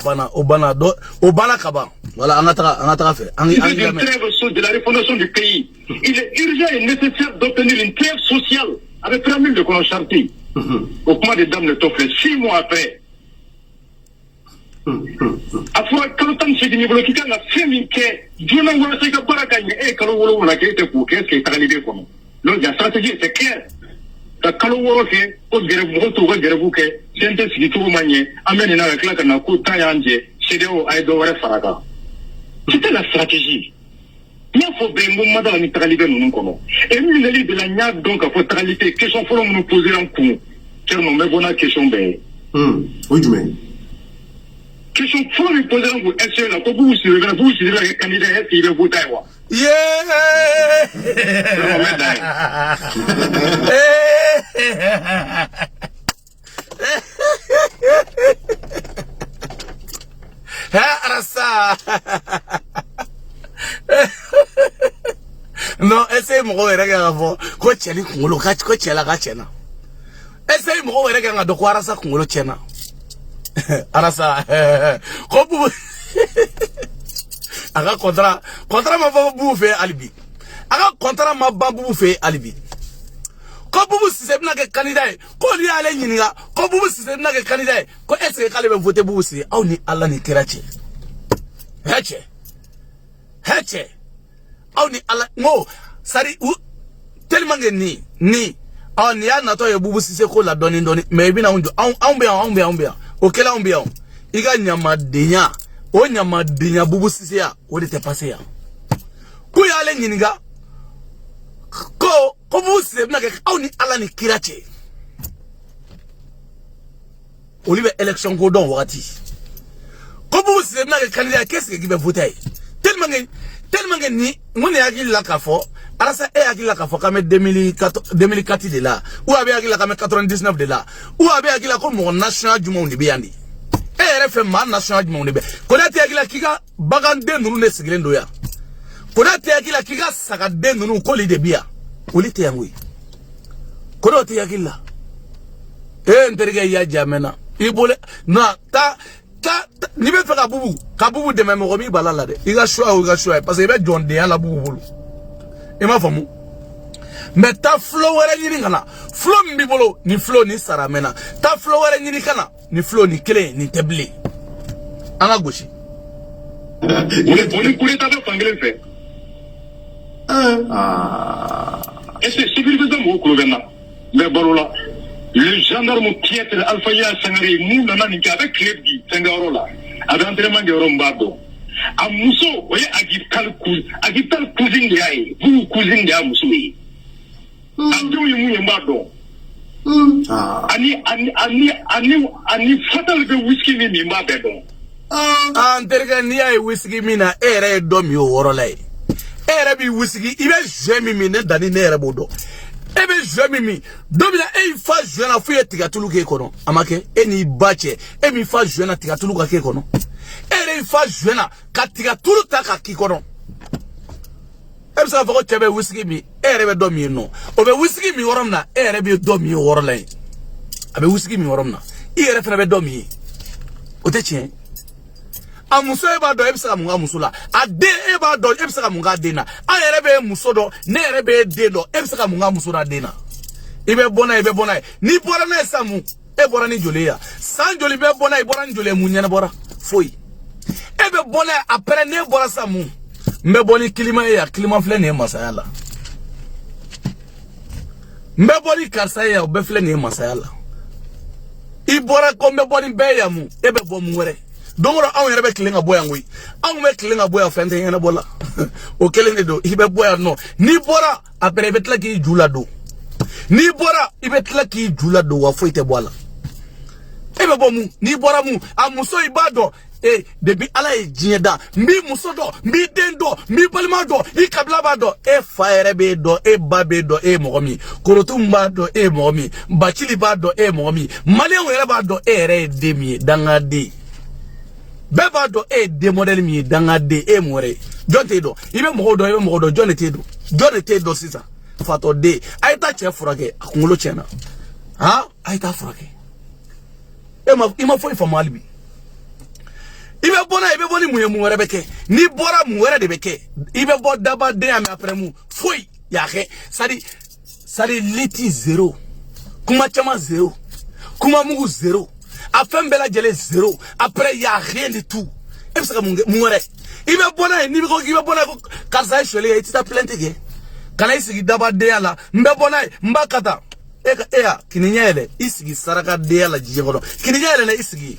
obana kaba voilà anataka fait une trêve de la refondation du pays. Il est urgent et nécessaire d'obtenir une trêve sociale avec 3 000 de colons chartés au point des dames de Tofle 6 mois après. Afwa kalotan sidi ni bloqué na feminke duna wala seka baraka ni e kalo wala wala ke te ko ke tagalide ko no la stratégie c'est clair ka kalo woro ke o gere mo to ga gere buke sente sidi to manye amene na kala kana ko tayanje CDO ay do wara faraka. C'était la stratégie. Il faut bien que madame ni tagalide non kono et lui le de la nya donc faut tagalide question faut nous poser en coup car non mais bona question be oui du mais question faut lui poser en coup est-ce que la ko vous sur le candidat est il va voter wa arasa non essaye mo go erega go ko cheli kungolo ka ko chela ka chena essaye mo go erega ngado ko arasa kungolo chena arasa ko bu aga kontra ma bu fe alibi aga kontra ma bu fe alibi ko bu système na ke candidat ko li ale nyiniga ko bu système na ke candidat ko est-ce que kale be voter bu si aw ni Allah ni kirache heche aw ni Allah ngo sari tellement que ni aw ni ya na to ye bubu sise ko la doni mais bi na unjo aw be okela on iga nyama denya o nyama denya bubu sise ya o de te passer ya ku ya le nyiniga ko bubu sise na ke aw ni Allah ni kirache olive élection go don wakati ko bubu sise na ke candidat qu'est-ce que va voter tellement que ni mon yaki la kafo arasa e yaki la kafo kame 2004 de là ou abe yaki la kame 99 de là ou abe yaki la ko mon national du monde biyandi e refe ma national du monde be ko date yaki la kika bagande nunu ne siglendo ya ko date yaki la kika sakade nunu ko li de biya ulite yangui ko date yaki la e nterige ya jamena ibole na ta ni be fe ka bubu de même romi balala de iga choix parce que be jonde ya la bubu bulu e ma famu mais ta flow wala nyini kana flow mbi bolo ni flow ni saramena ta flow wala nyini kana ni flow ni clé ni table anga goshi on kule ta ba anglais fait et c'est sécurisé mo ko venna mais bolola le gendarme qui est Alpha Ya Sangare Mouna Nani avec Crédit Sangarola, avec entraînement de Rombado. A Mousso, voyez, Agital Cousine Yaï, vous cousine de Amoussou. Abdou Mouyambado. Ani fatal de whisky ni Mabedon. Antergania whisky mina ere dom yo worolay. Ere bi whisky, il va jamais miner dans les nerfs bodo. Ebe jemi mi domina e fa jona fu yetika tuluke kono amake eni bache emi fa jona tika tuluka ke kono ere fa jona katika tuluta ka kikono ebe sa fako chebe whisky mi ere be domi no obe whisky mi woromna ere be domi worolay abe whisky mi woromna ere fena be domi oteche amuso eba do ebisa munga musula ade eba do ebisa munga dena ayere be musodo ne ere be dedo ebisa munga musura dena ibe bona ni bora na samu e bora ni joleya san joli be bona e bora ni jole munyana bora foi ebe bona après ne bora samu mbe boni klima ya klima fle ne masayala mbe boni karsaya be fle ne masayala ibora ko mbe boni be ya mu ebe bo muwere dongoro aw yere be klinga boya ngui aw me klinga boya fente yana bola o kelene do ibe boya no ni bora apere betla ki jula do ni bora ibetla ki jula do wa foite bola ebe bomu ni bora mu amuso ibado debi ala e diɲɛ da mbi muso dɔ mbi den dɔ mbi balima dɔ I kabila b'a dɔ e fa yɛrɛ b'e dɔ e ba b'e dɔ e mɔgɔ min korotu b'a dɔ e mɔgɔ min bacili b'a dɔ e mɔgɔ min maliyɛnw yɛrɛ b'a dɔn e yɛrɛ ye den min ye dangaden bɛɛ b'a dɔn e ye den modèle min ye dangaden e mun wɛrɛ ye jɔn t'e dɔn I bɛ mɔgɔw dɔn I bɛ mɔgɔ dɔn jɔn de t'e dɔn jɔn de t'e dɔn sisan fatɔ den a ye taa cɛ furakɛ a kunkolo tiɲɛna a ye taa furakɛ I ma foyi faamu hali bi I bɛ bɔ n'a ye I bɛ bɔ ni mun ye mun wɛrɛ bɛ kɛ n'i bɔra mun wɛrɛ de bɛ kɛ I bɛ bɔ dabadenya mais après mun foyi y'a kɛ c'est à dire liti zéro kuma caman zéro kuma mugu zéro a fɛn bɛɛ lajɛlen zéro après y a rien du tout e bɛ se ka mun wɛrɛ I bɛ bɔ n'a ye n'i ko k'i bɛ bɔ n'a ye ko karisa ye sɔli ye I tɛ taa plainte kɛ kana I sigi dabadenya la n bɛ bɔ n'a ye n b'a ka taa kini ɲɛ yɛlɛ I sigi sarakadenya la diɲɛ kɔnɔ kini ɲɛ yɛlɛ I sigi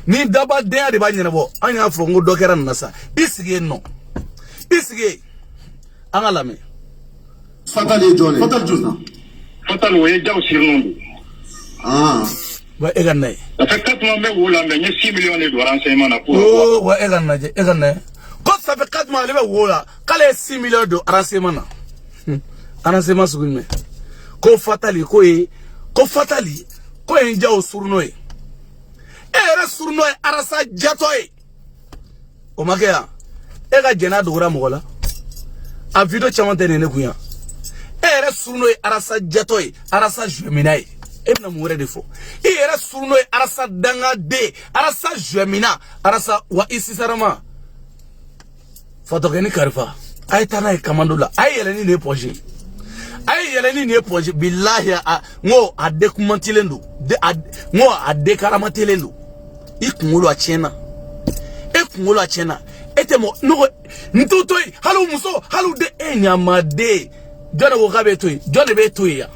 ni dabadenya de b'a ɲɛnabɔ an y'a fɔ n ko dɔ kɛra nin na sa I sigi yen nɔ I sigi yen an ka lamɛn Fatal ye jɔn ye Fatal Jona Fatal o ye Jaw surnom de wa e ka na ye ça fait 4 mois bɛ wo la mais n ye 6 millions de don renseignement na pour wa e ka lajɛ e ka na ye ko ça fait 4 mois ale bɛ wo la k'ale ye 6 millions don renseignement na renseignement sugu jumɛn ko Fatali ko ye n Jaw surnom ye e yɛrɛ surnom ye Arasa Jatɔ ye o ma kɛ yan e ka jɛn'a dogora mɔgɔ la a video caman tɛ ne kun yan e yɛrɛ surnom ye Arasa Jatɔ ye Arasa Jemina ye e bɛna mun wɛrɛ de fɔ I yɛrɛ surnom ye Arasa Dangaden Arasa Jemina Arasa wa I Sisarama fatɔkɛni karifa a ye taa n'a ye kamando la a ye yɛlɛ ni nin ye poche a ye yɛlɛ ni nin ye poche bilahi n ko a décommantilen don n ko a décaramatilen don I kunkolo a tiɲɛna e kunkolo a tiɲɛna e tɛ mɔgɔ ne ko n t'o to yen hali muso hali de e ɲamaden jɔn de ko k'a b'e to yen jɔn de b'e to yen yan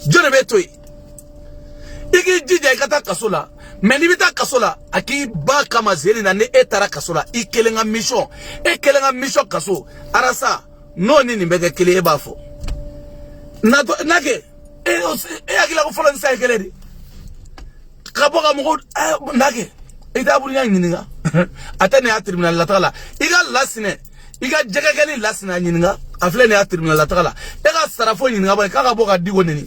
jɔn de b'e to yen I k'i jija I ka taa kaso la mais n'i bɛ taa kaso la a k'i ba kama zeri na ni e taara kaso la I kelen ka mission e kelen ka mission kaso Arasa n'o ni nin bɛ kɛ kelen e b'a fɔ n'a kɛ e hakilila ko fɔlɔ ni sa ye kelen de ka bɔ ka mɔgɔw n'a kɛ I t'a bolo ɲininka a tɛ nin y'a tribunal la taga la I ka lasinɛ I ka jɛgɛkɛli lasinɛ ɲininka a filɛ nin y'a tribunal la taga la e ka sarafo ɲininka ba k'a ka bɔ ka di ko nini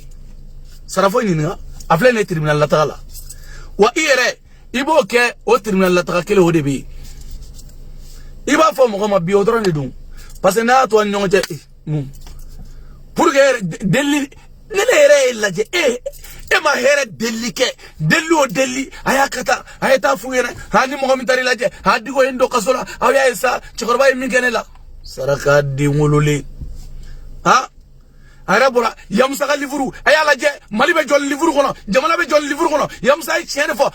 sarafo ɲininka a filɛ nin ye tribunal la taga la wa I yɛrɛ I b'o kɛ o tribunal la taga kelen o de bɛ yen I b'a fɔ mɔgɔ ma bi o dɔrɔn de don parce que n'a y'a to an ni ɲɔgɔn cɛ mun pour que deli ne yɛrɛ ye lajɛ e ma hɛrɛ deli kɛ deli o deli a y'a ka taa a ye taa f'u ɲɛna ni mɔgɔ min taara I lajɛ a digo ye n don kaso la aw y'a ye sa cɛkɔrɔba ye min kɛ ne la saraka den wololen a yɛrɛ bɔra Yamusa ka livre a y'a lajɛ Mali bɛ jɔ livre kɔnɔ jamana bɛ jɔ livre kɔnɔ Yamusa ye tiɲɛ de fɔ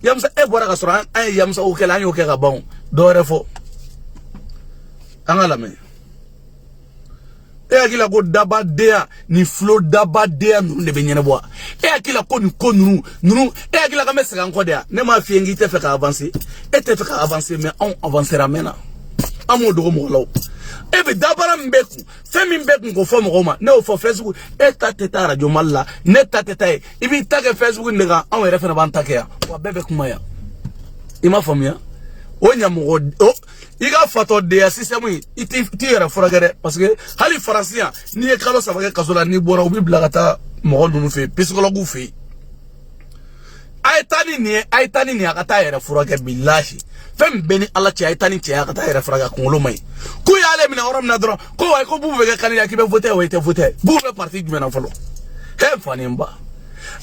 Yamusa e bɔra ka sɔrɔ an ye Yamusa o kɛlɛ an y'o kɛ ka ban dɔ wɛrɛ fɔ an ka lamɛn e hakila ko dabadenya ni flow dabadenya ninnu de bɛ ɲɛnabɔ e hakila ko nin ko ninnu e hakila kan bɛ segin an kɔ de yan ne m'a f'i ye k'i tɛ fɛ ka avancer e tɛ fɛ ka avancer mais anw avancera mɛnna an m'o dogo mɔgɔ la o e bɛ dabara min bɛ kun fɛn min bɛ kun k'o fɔ mɔgɔw ma ne y'o fɔ Facebook e ta tɛ taa radio Mali la ne ta tɛ taa ye I b'i ta kɛ Facebook de kan anw yɛrɛ fana b'an ta kɛ yan wa bɛɛ bɛ kuma yan I m'a faamuya o ɲamɔgɔ I ka fatɔdenya système I t'i yɛrɛ furakɛ dɛ parce que hali Faransi yan n'i ye kalo 3 kɛ kaso la n'i bɔra u b'i bila ka taa mɔgɔ ninnu fɛ yen psychologue fɛ yen a ye taa ni nin ye a ye taa ni nin ye a ka taa yɛrɛ furakɛ bilahi fɛn min bɛ ni Ala cɛ a ye taa ni cɛ a ka taa yɛrɛ furakɛ a kunkolo ma ɲi k'u y'ale minɛ yɔrɔ min na dɔrɔn ko wayi ko Bubu bɛ kɛ candidat k'i bɛ voter wa I tɛ voter Bubu bɛ parti jumɛn na fɔlɔ he faninba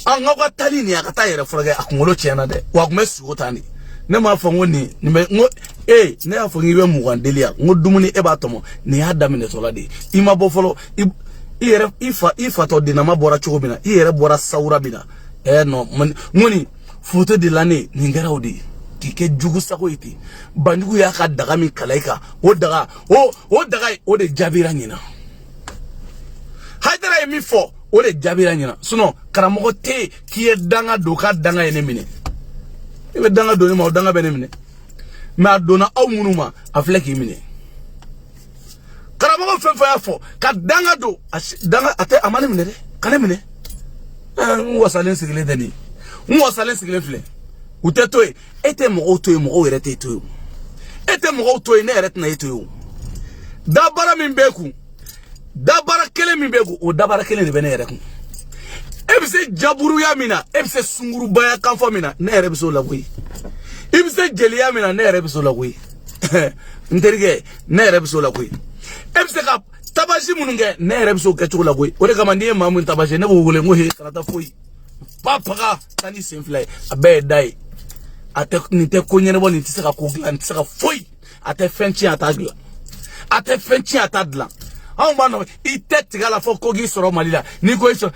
an ka taa ni nin ye a ka taa yɛrɛ furakɛ a kunkolo tiɲɛna dɛ wa a tun bɛ sogo tan de ne m'a fɔ n ko nin bɛ n ko ne y'a fɔ k'i bɛ mugan deli yan n ko dumuni e b'a tɔmɔ nin y'a daminɛtɔla de ye I ma bɔ fɔlɔ I fatɔ denama bɔra cogo min na I yɛrɛ bɔra sawura min na non n ko nin foto de la ne nin kɛra o de ye k'i kɛ jugu sago ye ten Banjugu y'a ka daga min kala I kan o daga o de jaabira ɲina Haidara ye min fɔ o de jaabira ɲina sinon karamɔgɔ tɛ yen k'i ye danga don k'a danga ye ne minɛ I bɛ danga don ne ma o danga bɛ ne minɛ mais a donna aw minnu ma a filɛ k'i minɛ karamɔgɔ fɛn fɛn y'a fɔ ka danga don a ma ne minɛ dɛ ka ne minɛ n wasalen sigilen tɛ nin n wasalen sigilen filɛ u tɛ to yen e tɛ mɔgɔw to yen mɔgɔw yɛrɛ tɛ to yen e tɛ mɔgɔw to yen ne yɛrɛ tɛna e to yen dabara min bɛ kun dabara kelen min bɛ kun o dabara kelen de bɛ ne yɛrɛ kun e bɛ se jaburuya min na e bɛ se sungurubaya kanfɔ min na ne yɛrɛ bɛ se o la koyi e bɛ se jeliya min na ne yɛrɛ bɛ se o la koyi n terikɛ ne yɛrɛ bɛ se o la koyi e bɛ se ka tabasi minnu kɛ ne yɛrɛ bɛ se o kɛcogo la koyi o de kama n'i ye maa min tabasi ne b'o wele n ko he kana taa foyi ba paga taa ni sen fila ye a bɛɛ ye da ye a tɛ nin tɛ ko ɲɛnabɔ nin tɛ se ka ko dilan nin tɛ se ka foyi a tɛ fɛn tiɲɛ a t'a dilan a tɛ fɛn tiɲɛ a t'a dilan anw b'a nɔ i tɛ tigɛ a la fɔ ko k'i sɔrɔ Mali la n'i ko i sɔrɔ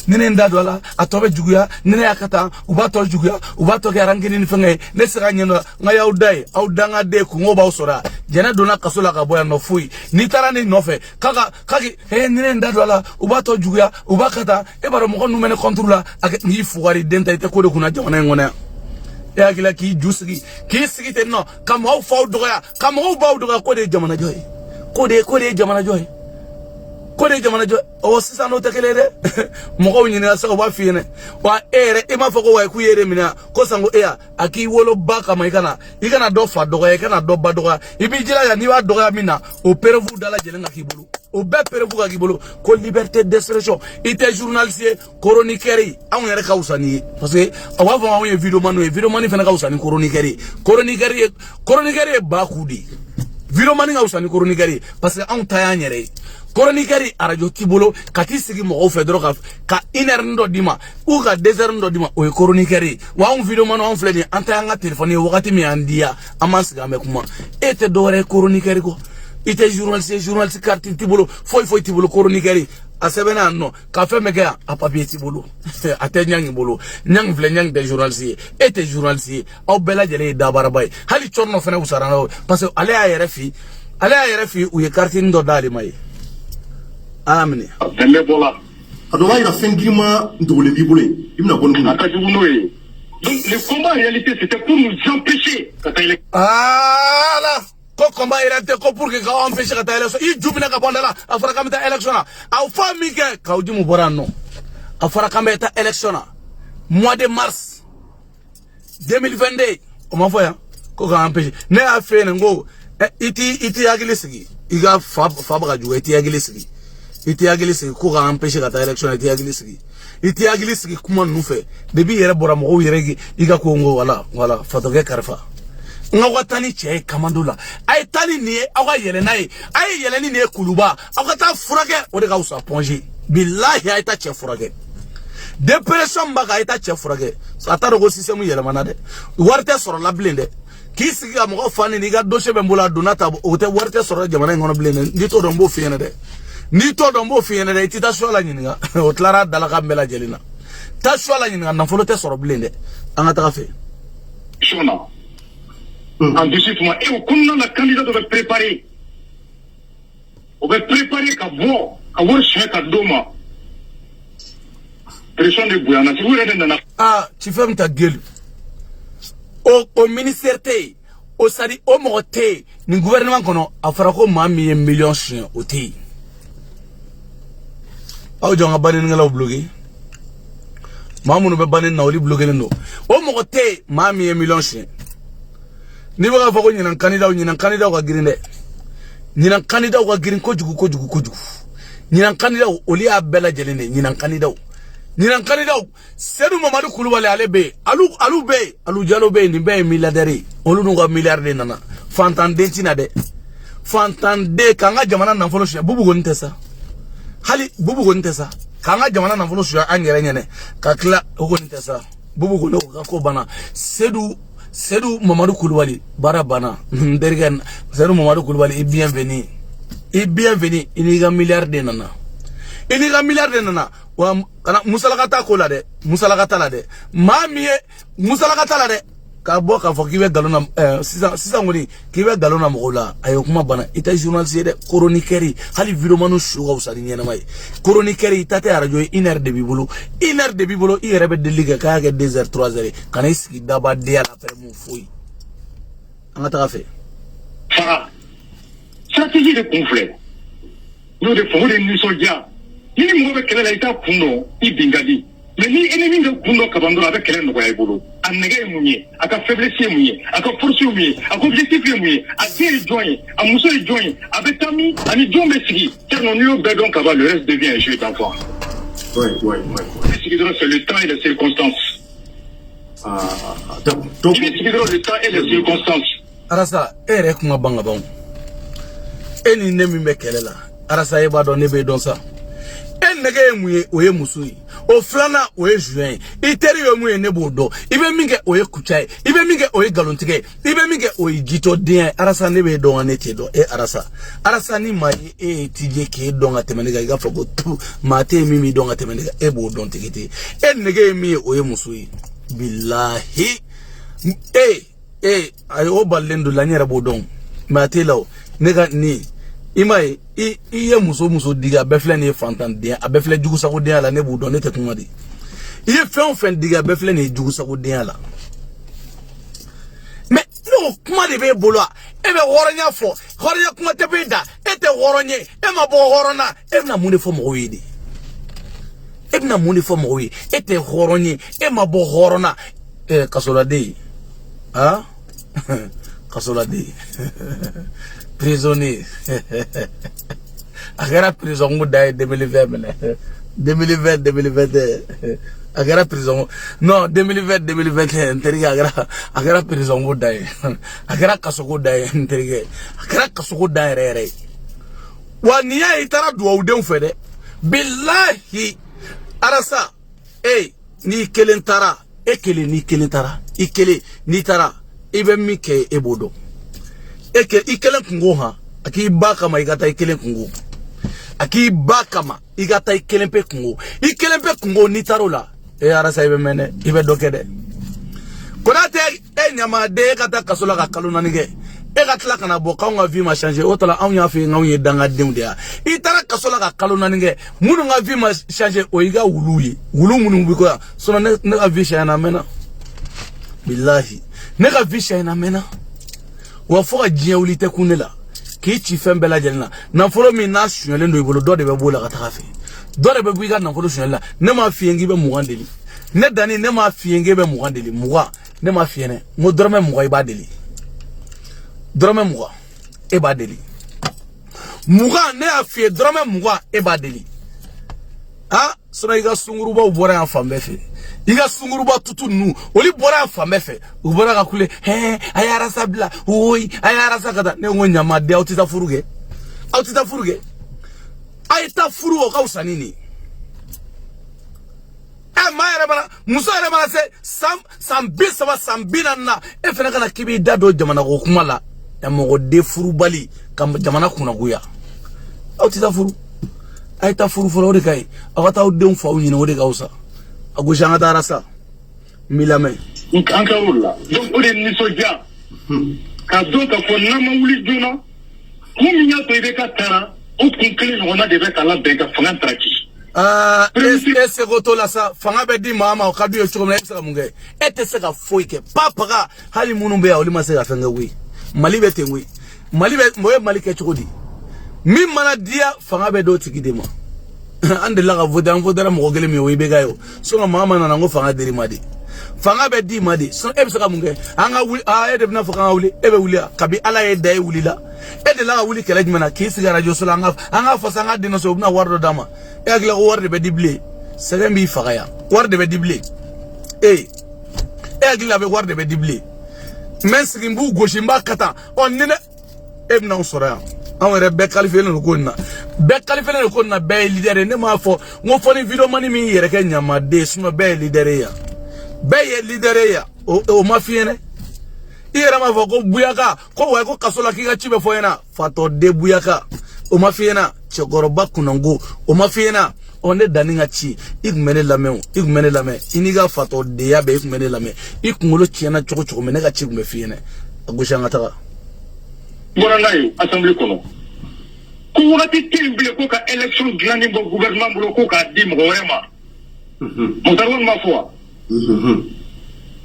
ni ne n da don a la a tɔ bɛ juguya ni ne y'a ka taa u b'a tɔ juguya u b'a tɔ kɛ arankini ni fɛnkɛ ye ne se ka ɲɛ dɔ nka y'aw da ye aw dangaden kungo b'aw sɔrɔ yan jɛnɛ donna kaso la ka bɔ yan nɔ foyi n'i taara ni nɔfɛ k'aki ni ne n da don a la u b'a tɔ juguya u b'a ka taa e b'a dɔn mɔgɔ ninnu bɛ ne kɔnturu la n'i fugari den ta i tɛ ko de kunna jamana in kɔnɔ yan e hakili la k'i ju sigi k'i sigi ten nɔ ka mɔgɔw faw dɔgɔya ka mɔgɔw baw dɔgɔya ko de ye jamanajɔ ye ko de ye jamanajɔ ye ko de jamanajɔ o sisan n'o tɛ kelen dɛ mɔgɔw ɲininka sa u b'a f'i ɲɛna wa e yɛrɛ e m'a fɔ ko wa k'u yɛrɛ minɛ ko sanko e ya a k'i wolo ba kama i kana dɔ fa dɔgɔya i kana dɔ ba dɔgɔya i b'i jilaja n'i b'a dɔgɔya min na o perevu dala lajɛlen ka k'i bolo o bɛɛ perevu ka k'i bolo ko liberté d'expression i tɛ journaliste ye chroniqueur ye anw yɛrɛ ka wusa ni ye parce que a b'a fɔ anw ye vidéoman ye vidéoman fana ka wusa ni chroniqueur ye chroniqueur ye ba k'u de vidéoman ka wusa ni chroniqueur ye parce que anw ta y'an yɛrɛ ye chroniqueur radio t'i bolo ka t'i sigi mɔgɔw fɛ dɔrɔn ka 1 heure dɔ d'i ma ou ka 2 heures dɔ d'i ma o ye chroniqueur ye wa anw vidéoman anw filɛ nin ye an ta y'an ka téléphone ye wagati min y'an di yan an m'an sigi an bɛ kuma e tɛ dɔwɛrɛ ye chroniqueur kɔ i tɛ journaliste carte t'i bolo foyi t'i bolo chroniqueur a sɛbɛnna yan nɔ ka fɛn bɛɛ kɛ yan a papier t'i bolo a tɛ ɲangi bolo ɲangi filɛ ɲangi tɛ journaliste ye e tɛ journaliste ye aw bɛɛ lajɛlen ye dabaraba ye hali cɔrɔnɔ fana wusara n'aw parce que ale y'a yɛrɛ fi u ye carte dɔ d'ale ma ye Amen. Tende bola. Alors il a fait un grima de les vibrer. Il n'a pas de donc le combat en réalité c'était pour nous empêcher ah là ko combat en réalité ko pour que ka empêcher ka ta élection i jubina ka bondala afara ka meta élection na aw fami ke ka udimu borano afara ka meta élection na mois de mars 2022 o ma foya ko ka empêcher ne a fait ngo iti agilisi iga fabra juwe iti agilisi iti agilisi ko ka empêcher ka ta élection iti agilisi kuma nu fe debi yere bora mo yere iga ko ngo wala fatoge karfa nga watani che kamandula ay tani ni awa yele nay ay yele ni kuluba akata furake o de ka usa ponger billahi ay ta che furake depression ba ka ay ta che furake ataro go system yele manade warte soro la blende ki sigi mo fani ni ga dossier be mbula donata o te warte soro jamana ngono blende ndi to dombo fiene de ni to dombo fiene de tita shola nyinga o tlara dala ka mbela jelina ta shola nyinga na folo te soro blende anga ta fe shona en dessous moi et au kunna la candidat doit préparer on va préparer ka bo ka wor sheka doma pression de bouyana si vous êtes dans ah tu fermes ta gueule au ministère té au sadi au moté ni gouvernement kono afara ko mami million chien au té aw jonga banin ngala blogué mamunu be banin na oli blogué ndo au moté mami million chien ni ba fa ko nyinan candidat ka girin de nyinan candidat ka girin ko jugu nyinan candidat oli a bela jelene nyinan candidat Seydou Mamadou Koulibaly ale be alu jalo be ni be milliardaire olu no ga milliardaire nana fantande tina de fantande kanga jamana na folo sha bubu gonte sa hali bubu gonte sa kanga jamana na folo sha angere nyene ka kla gonte sa bubu gono ka ko bana Seydou Mamadou Koulibaly bara bana dergen Seydou Mamadou Koulibaly bienvenue ini ga milliardaire nana wa kana musalakata ko la de mami musalakata la de ka bo ka fo kibe galona sisan ngoni kibe galona mogola ayo kuma bana ita journaliste de chroniqueur hali vidéo manu shuga usari nyena mai chroniqueur ita radio 1 heure de bibolo i rebe de ligue ka ga 2 heures 3 heures kana iski daba de ala per mu foi anga ta fait stratégie de conflit nous de fond de nous soldats ni mo be kele la ita kundo i bingadi mais ni ennemi de kundo kabando avec kele no ya ibulu a nege mouye, a ka faiblesse mouye, a ka force mouye, a ka objectif mouye, a bien joint, a mousso joint, avec Tami, a ni John Messi, car non nous bedon kaba, le reste devient un jeu d'enfant. Ouais. C'est le temps et les circonstances. Donc, Il est le temps et les circonstances. Arasa, ere kuma banga bon. Eni nemi mekelela. Arasa eba don nebe don sa. En nege muye oye musui. O flana oye juin. Iteri yo muye nebo do. Ibe minge oye kuchai. Ibe minge oye galontige. Ibe minge oye jito dien. Arasa nebe don anete do. Arasa. Arasa ni maye tije ke don atemenega. Iga fogo tu. Mate mimi don atemenega. Ebo don tikiti. En nege muye oye musui. Billahi. Ayo balendo la nyera bodon. Mate lao. Nega ni. Imaye iye muso diga befle ni fantan dia abefle jugu sako dia la ne bu don ne te kuma di iye fen diga befle ni jugu sako dia la mais no kuma de be bolo e be horonya fo horonya kuma te be da e te horonye e ma bo horona e na muni fo mo yidi e na muni fo mo yi e te horonye e ma bo horona kasola de kasola de prisonnier. Agara prison moudaye 2020. 2020. Agara prison. Non, 2020. Nteriga agara prison moudaye. Agara kasoko daye nteriga. Agara kasoko daye rere. Waniya itara duwa udem fede. Billahi. Arasa. Ni kelen tara. Ekele ni kelen tara. Ikele ni tara. Ibe mike ebodo. Ikelen kungo ha aki bakama igata ikelen kungo aki bakama igata ikelen pe kungo ni tarola arasa ibe mene ibe dokede konate nyama de kata kasola ka kaluna nige gatla kana boka nga vie ma changer otala anya fi nga unye danga demdia itara kasola ka kaluna nige munu nga vie ma changer o iga wuluyi wulu munu biko sona ne vie chana mena billahi ne vie chana mena wa foka jiya ulite kunela ki ci fembela jelna na folo mi na sunyele ndo ibolo do de be bola ka tafe do de be guiga na folo sunyela ne ma fiyengi be mugandeli ne dani ne ma fiyengi be mugandeli muga ne ma fiyene mo dorme muga ibadeli dorme muga muga ne afiye dorme muga ibadeli sona iga sunguruba ubora ya fambe fe iga sunguruba tutu nu oli bora ya fambe fe ubora ka kule ayara sabla oi ayara sakata ne ngonya made autita furuge aita furu o kausa nini mayere bana muso yere bana se sambina na fena kana kibi dado jamana ko kuma la ya mogo de furu bali kam jamana kuna guya autita furu aita furu furu de kai awata udem fa unyina wode kausa agushanga tarasa milame anka ulla donc ode ni soja ka donc ko nama wuli jona kuminya to ibe ka tara o kunkele no na debe kala be ka fanga traki ese goto la sa fanga be di mama o kadu yo choko na esa munge ete se ka foike papa hali munu be ya olima se ka fanga wi malibe tengwi malibe moye malike choko di mi mana dia fanga be do tikidema ande la ga vodara mo gele mi we be gayo so mama na ngo fanga diri madi fanga be di madi so e be saka munge anga wuli ede bna fanga wuli ebe wuli kabi ala e dai wuli la ede la wuli kala jmana ki sigara jo so anga fa sanga dino so bna wardo dama e agla warde be dible sere mbi faga ya warde be dible e agla be warde be dible men sigimbu goshimba kata on nene ebna usora awere be kalifele no konna be leader ne ma fo ngo fo ni video mani mi yere ke nyama de suno be leader ya o mafiene ira ma fo ko buyaka ko wa ko kasola ki ga chibe fo yana fato de buyaka o mafiena chegoroba kunango o mafiena onde daninga chi igmene lame iniga fato de ya be igmene lame ikungolo chiana choko mene ga chi gumefiene agushanga taka Borangayo, assemblée kono. Kourati timble ko ka élection glani bo gouvernement bulo ko ka dim vraiment. Montaron ma foi.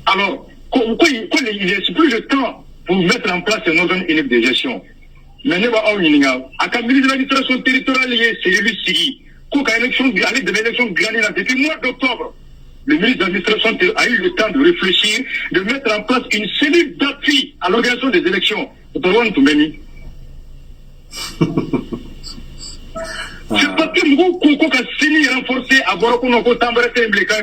Alors, il est plus le temps pour mettre en place un organe unique de gestion. Mais ne va pas uninga. À ka ministre de l'administration territoriale c'est lui sigi. Ko ka élection glani de l'élection glani depuis mois d'octobre. le ministre de l'administration a eu le temps de réfléchir, de mettre en place une cellule d'appui à l'organisation des élections. C'est parce que nous avons signé renforcé à Borokono, Tambere,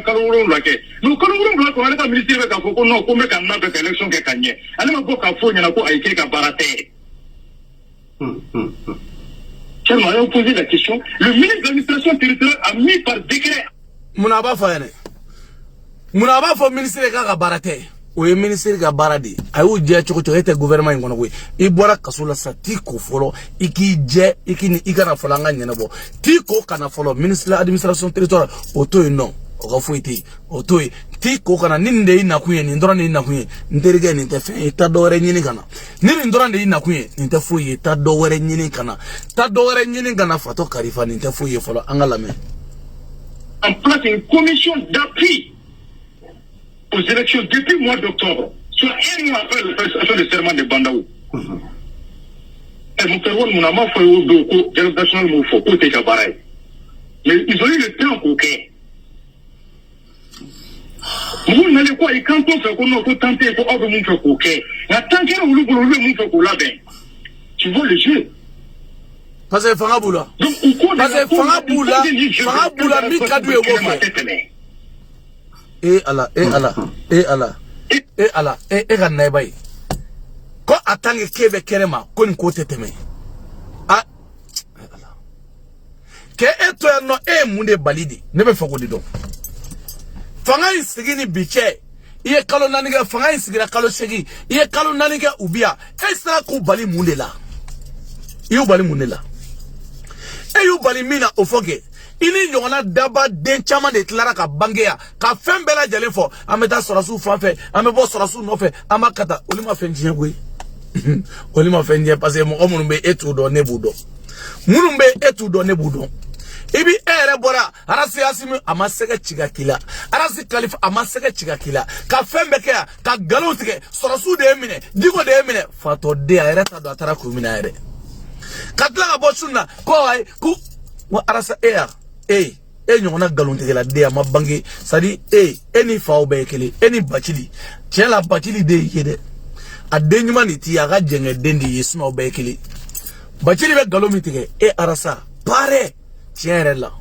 Kalou, Lake. Nous connaissons qu'on a pas ministre de la Fokono, comme un an de l'élection qui a gagné. Alors, on a fait un peu à Baraté. Je m'ai posé la question. Le ministre de l'administration territoriale a mis par décret. Mounaba Fayane. Mounaba for ministre de Baraté. Ou le ministre de Baradi. Aou Dja Chokote gouvernement in Gonawe. Ibora Kasula Satiko Folo. Iki Dje, Iki Ikana Folanga Yanabo. Tiko Kana Folo. Ministre de l'administration territoriale. Oto non. Okafuiti. Oto. Tiko Kana Ninde Inakuye. Nindorane Inakuye. Nterige Nintefe. Tadore Ninikana. Nindorane Inakuye. Nintefuye. Tadore Ninikana. Tadore Ninikana Fato Karifa. Nintefuye Folo. Angalame. En place une commission d'appui aux élections depuis le mois d'octobre, soit un mois après la prestation du serment de Bandaou. Et mon père, mon amant, fait au dos, dialogue national, mon faux, côté Kabaray. Mais ils ont eu le temps pour que. Vous n'allez quoi, et quand on fait qu'on a tenté pour avoir mon fait pour que, la tant qu'il y a un loup, mon fait pour là-bas, tu vois le jeu. Parce que Fangaboula. Parce que Fangaboula, mi kadou e wofe. Allah, Allah, ganaibai. Ko atange kebe kerema, ko ni ko teteme. Ah, Allah. Ke eto no munde balidi, nebe fokodi do. Fanga insigini biche. Iye kalo naniga fanga insigira kalo shegi. Iye kalo naniga ubia. Esra ko bali munde la. Iyo bali munde la. Eyu bali mina ofoge. Ini nyongana daba den chama de klara ka bangeya ka fembela jale fo ameta sorasu fanfe amebo sorasu nofe amakata olima fenjien gwe olima fenjien parce que mo omunumbe etu do nebudo munumbe etu do nebudo ibi ere bora arasi asimi amasega chigakila arasi khalifa amasega chigakila ka fembeke ka galotike sorasu de emine digo de emine fato de ere ta do atara ku mina ere katla ka bosunna ko ay ku wa arasa air nyongona galonte la de ma bangi sadi eni faube kele eni bachili chela bachili de yede adenyuma niti aga jenge dendi yesma obe kele bachili be galomite ke arasa pare tiere la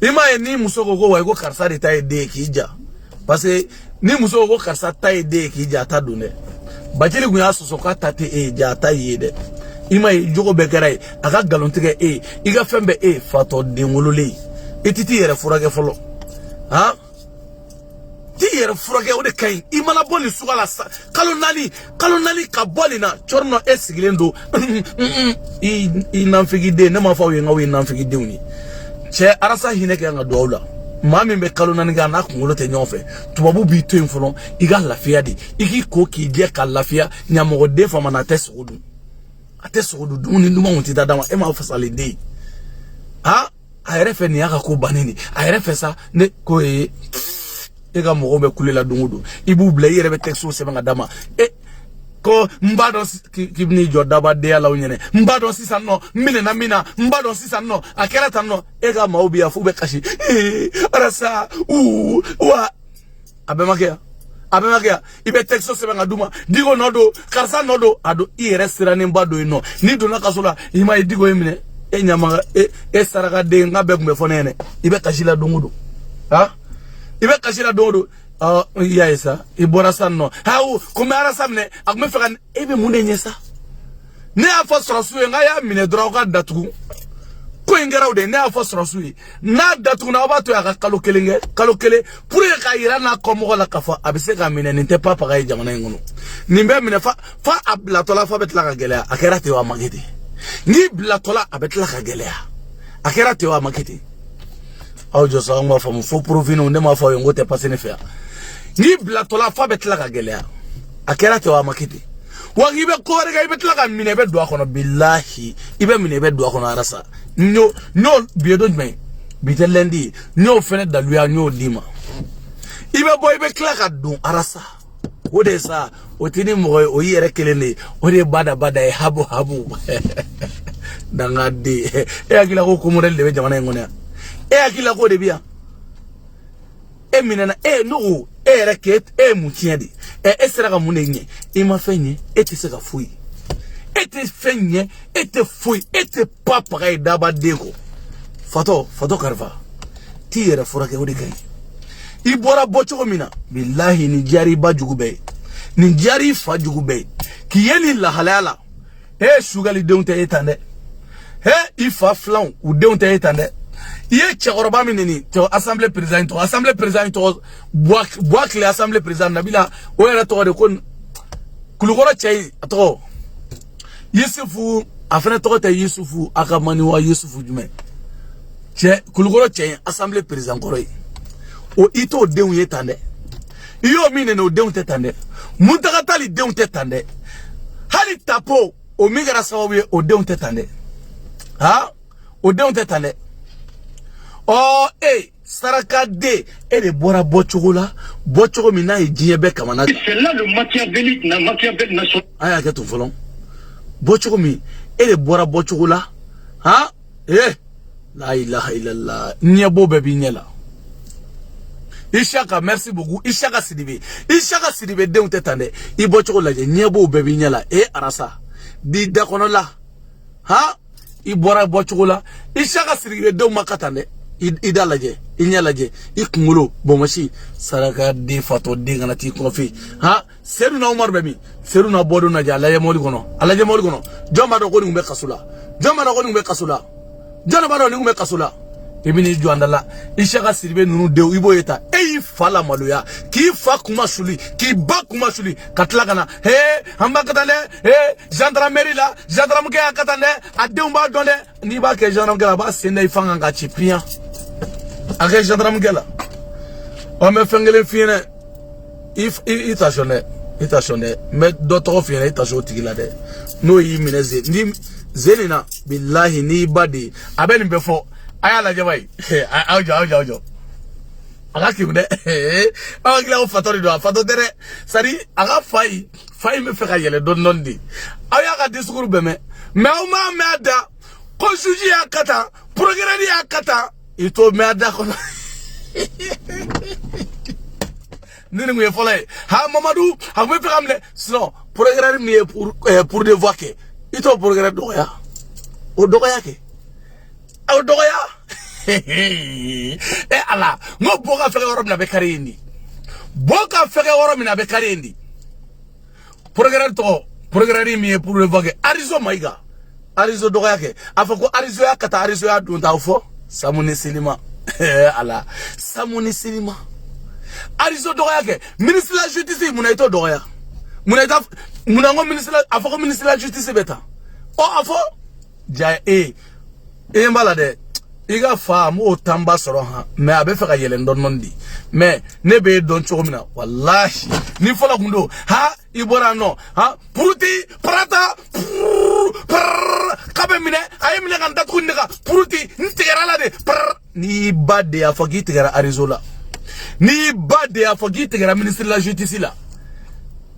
ima ni musoko go wa go karsa de tay de kija parce que ni musoko go karsa tay de kija ta dune bachili gunya sosoka tate ja ta yede ima jogo bekerai aga galontige iga fembe fato dingolole etiti yere furage folo ha ti yere furage ode kai imana boli sugala kalo nani ka boli na chorno esigilendo i namfigide ne ma fa wi ngawi namfigide uni che arasa hineke nga dowla mami be kalo nani ga na kungolo te nyofe tubabu bi to infolo iga lafia di iki ko ki je ka lafia nyamo de fa mana tesudu atesudu duni nduma unti dadama e ma fasale de ha ayrefe ni aka ko banini ayrefe sa ne ko ega mo be kulela dungudu ibu bla yere texo se banga dama ko mbado kibni jodaba de ala unyene mbado sisano mine na mina mbado sisano akera tanno ega maubi afu be kashi arasa wa abemakia ibe texo se banga duma digo nodo karsa nodo ado iresira ni mbado ino ni dona kasola ima digo emine enyama saraka de ngabe kumbefonene ibe kashila dungudu ha ibe kashila dungudu yaisa ibora sanno hawo kumara samne akme fakan ebe munde nyesa ne afosra suwe ngaya mine droga datu ko ingaraw de ne afosra suwe na datu na obato ya kalokele pour ka irana komo la kafa abise ka mine nte papa ga jamana ngono nimbe mine fa abla tola fa betla ka gelea akerate wa magete ni blatola abetla kagelea akera tewa maketi au josa ngwa famu fo provino ne ma fa yongote pasene fa ni blatola fa betla kagelea akera tewa maketi wangibe ko rega ibetla ka mine be do akono billahi ibe mine be do akono arasa no biedo me bitelendi no fene daluya no dima ibe boy be klaka dun arasa odesa otini moy o yere kelele ode bada habu dangade akila ko kumurel de jamana ngone akila ko de bia e minana e no e reket e mutiende e sera ka munenye e ma fenye e te se ka fui e te fenye e te fui e te papa e daba dego fato karva ti era fura ke odi kai i bora bocho mina billahi ni jari ba jugube ni jari fa jugube ki yeli la halala e sugali deunte etande he ifa flan ou deunte etande iye chekoroba mineni to assemblée président to boak le assemblée président nabila o era to de kon kulugoro chei to Yusufu afena to te Yusufu akamani wa Yusufu jume che kulugoro chei assemblée président koroi o ito deun etande iyo minene o deunte etande muntakatali deunte etande hali tapo o migara sawawe o deunte etande ha o deunte etande oh saraka de de bora bochogola bochogo mina e diebe kamana c'est là le Machiavel national aya ke to folon bochogo mi de bora bochogola ha la ilaha illallah nyebo bebi nyela Ishaka merci beaucoup Ishaka Sidibe de untetande i bochogo la je nyebo bebi nyela arasa di dakono la ha i bora bochogola Ishaka Sidibe de makatande idalaje inyalaje ikumulo bomashi saraka de fato de ngana ti kofi ha seru na Umar bemi seru na bodo na ja alaje moli kono joma do ko ni ngbe kasula jona bado ni ngbe kasula ibini juandala Ishaka Sidibe nunu de ibo yeta fala maluya ki fa kuma suli ki ba kuma suli katla kana hamba katale gendarmerie la gendarme ke akatande adumba donde ni ba ke gendarme ke la ba sene ifanga ngachipia ake gendarme ke la o me fengele fine itashone me doto fine itasho tigila de no yi mineze ni zelina billahi ni badi abeni befo ayala jawai aujo aga kimde aga kila fatori do fato tere sari aga fai me fe ka yele don di aya ka discours beme me o ma meda ko suji akata programme akata ito meda ko nini ngwe folay ha Mamadou ha me fe kamle sinon programme mi pour de voix que ito programme do ya o do ya ke o do ya ala ngo boka feke woro mina be karendi programme mi pour le vogue arizo maiga arizo doga yake afako arizo ya kata arizo ya dunta fo samuni silima ala samuni silima arizo doga yake ministre la justice munaito doga ya munango ministre afako ministre la justice beta o afo ja mbalade iga fa mo tamba soro ha me abe fe ka yele ndonnondi me ne be don chogomina wallahi ni fola kundo ha ibora no ha puruti prata kabe mine ay mine kan dat kundiga puruti ntigara la de ni bade afagi tigara Arizona ni bade afagi tigara ministre de la justice la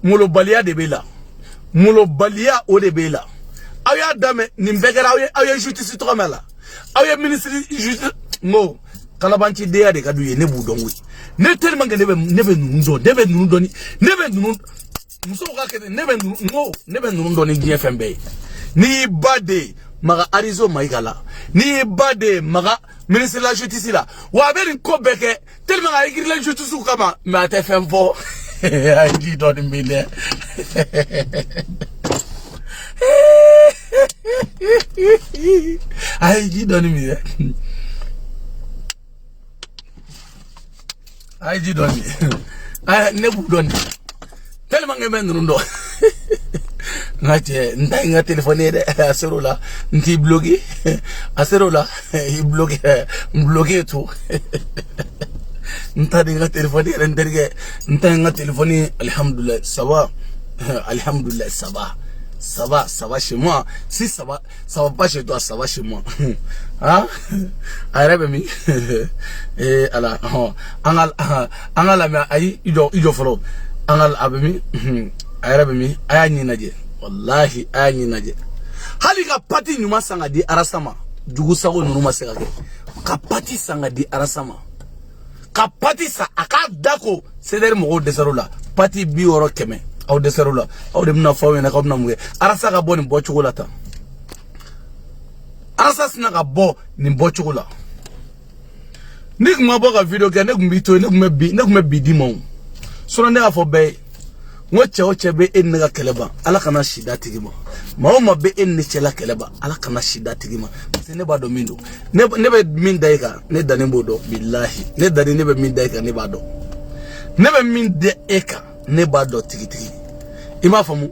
mulo balia de bela mulo balia o de bela aya dame ni mbegara aya justice to kamala awe ministre juste no kalabanchi de ade kaduye ne budonwi ne tellement que nebe nunu doni muso ka ke nebe nunu doni GFMB ni bade maga arizo maigala ni bade maga ministre de la justice la wa beri ko beke tellement a écrit la justice kama ma te fem fo ay di doni mbile ay ji doni mi ay ji doni ay ne bu doni tellement que men ndo ngache ndai nga téléphone de aserola nti bloqué aserola il bloqué tout nta dinga téléphone renderge nta nga téléphone alhamdulillah ça va ça va chez moi. Si ça va pas chez toi, ça va chez moi. Hein? Arabe mi. Ala. Angala me ayi ido follow. Angal abemi. Arabe mi ayani naje. Wallahi ayani naje. Hali ka pati nyuma sanga di arasama. Jugu sago nuruma segake. Ka pati sanga di arasama. ka pati sa aka dako cdr mo desero la pati bi oro keme aw desero la aw de na fawe na ka na muge arasa ka bo ni bo chokolata arasa sina ka bo ni bo chokola nik ma bo ka video ke nek mbito nek me bi di mo so na afo be ngoche oche be en ga keleba ala kana shida tigima ma be en ni chela keleba ala kana shida tigima se ne ba do mindo ne be min daika ne dani bodo billahi ne dani ne be min daika ne ba do ne be min de eka ne ba do tigi ima famu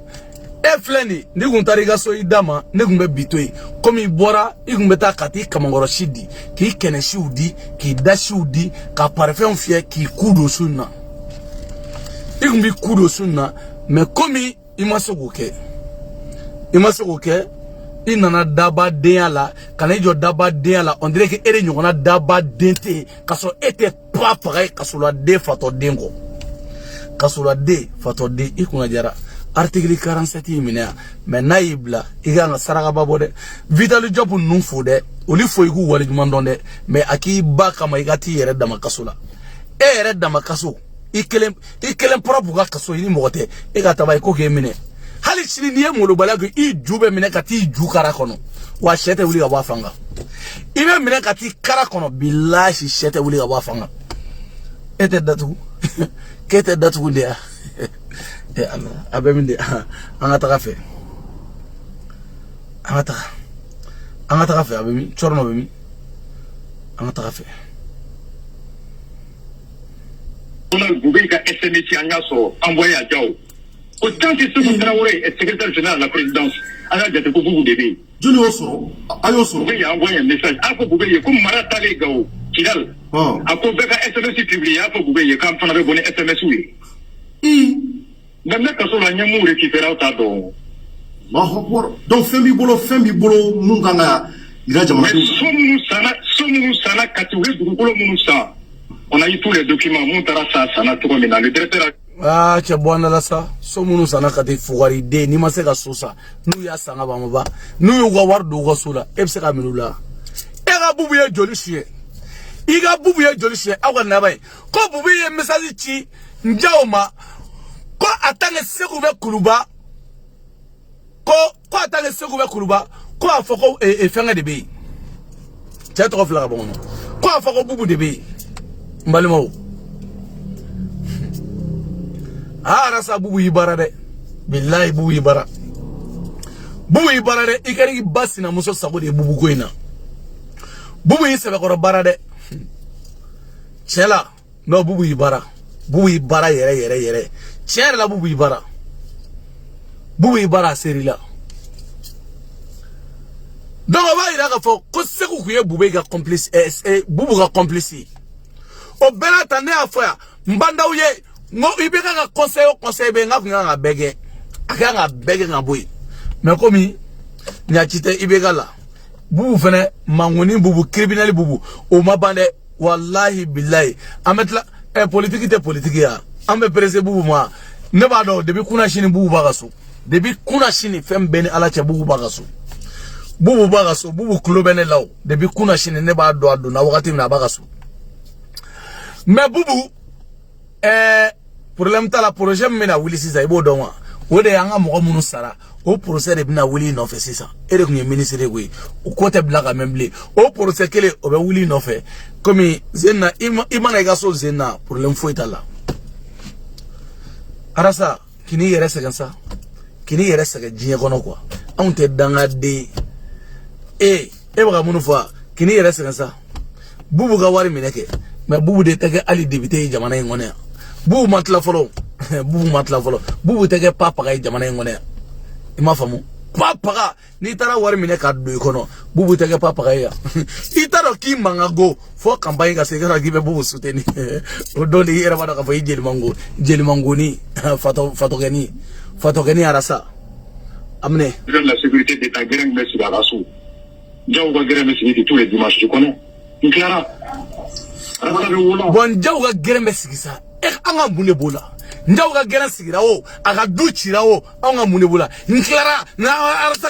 e fleni ni guntari ga so idama ne gumbe bitoi komi bora igumbe ta kati kamangoro shidi ki kene shudi ki dashudi ka parfum fie ki kudo sunna igumbi kudo sunna me komi imasogoke inana daba deyala kana jo daba deyala on dirait que ere nyona daba dente kaso ete pas pareil kaso la de fato dengo kaso la de fato de ikuna jara article 47 minea me naibla iganga saraka babode vital job nunfu de oli fo igu wali jumandonde me aki baka maigati yere dama kasula yere dama kaso ikelem propre ga kaso ini mogote e ga tabay ko ke mine hali chini niye molo balago I jube mine kati ju karakono wa shete wuli ga wafanga ibe mine kati karakono billahi shete wuli ga wafanga ete datu kete datu ndia e Allah abe minde angata kafe abe mi chorno be mi angata kafe On a Google ka SMS angaso envoyé à Diao. Autant que ce que Traoré est secrétaire général de la présidence, ala jate ko bubu debe. Juni osoro, ayo soro. Google a envoyé un message. Ako Google comme Marata le gao. Kidal. Ako beka SMS publié. Ako Google quand on avait bonné SMS oui. Même ka so la nyamu récupérer au tado. Donc femi bolo munganga ira jamana. Somu sana katoué bolo munusa. On a eu tous les documents, Montarasa, Sana, tout comme le directeur. Ah, tu as bon là ça. Somunu sana kati fugari de ni maseka sosa. Nous ya sanga ba maba. Nous yo war do go sola. Ebse ka minula. Ega bubu ye joli chie. Iga bubu ye joli chie. Awa na bay. Ko bubu ye message chi njaoma. Ko atange seku be kuluba. Ko atange seku be kuluba. Ko afoko e fenga de be. Tiens to fla bon. Ko afoko bubu de be. Mbalimo arasa bubu ibara de billahi bubu ibara de ikari basina muso sabo de bubu koina bubu isebe ko bara de chela no bubu ibara yere chela la bubu ibara serila donc va ira ka fo ko seku kuye bubu ga complice bubu ga complice o bela tane afoya mbanda uye ngo ibeka ga conseil be nga bege aka bege nga boy mais komi nya chite ibeka la bubu fene mangoni bubu criminel bubu o mabande wallahi billahi ametla politique ya ambe presse bubu ma ne ba do debi kuna shini bubu bagasu debi kuna shini fem beni ala cha bubu bagasu bubu klobene law debi kuna shini ne ba do adu na wakati na bagasu. Mais bubu problème ta la projet mena wili sisa ibo donwa o de yanga mo munu sara o procès de bina wili no fe sisa e de kunye ministre gwe o kote blaga memble o procès kele o be wili no fe comme zena imana ga so zena problème fo itala arasa kini yere segansa kini yere sega jinye kono kwa onte danga de ba munu fa kini yere segansa bubu ga wari mineke mais bubu de tege ali debité jamana ngone bubu matla folo bubu tege papa ga jamana ngone ima famu papa ni tara wari mine ka do ikono bubu tege papa ga ya itaro ki mangago fo campagne ga segara gibe bubu suteni o do li era bada ka fo jeli mango ni fato gani arasa amne La sécurité d'État Guérin Messi Barassou. Diao va Guérin Messi tous les dimanches, tu connais? Clara. Bon jaw ga gerembe sigisa anga mune bola njaw ga geran sigira o aga duchira o anga mune bola nklara na arasa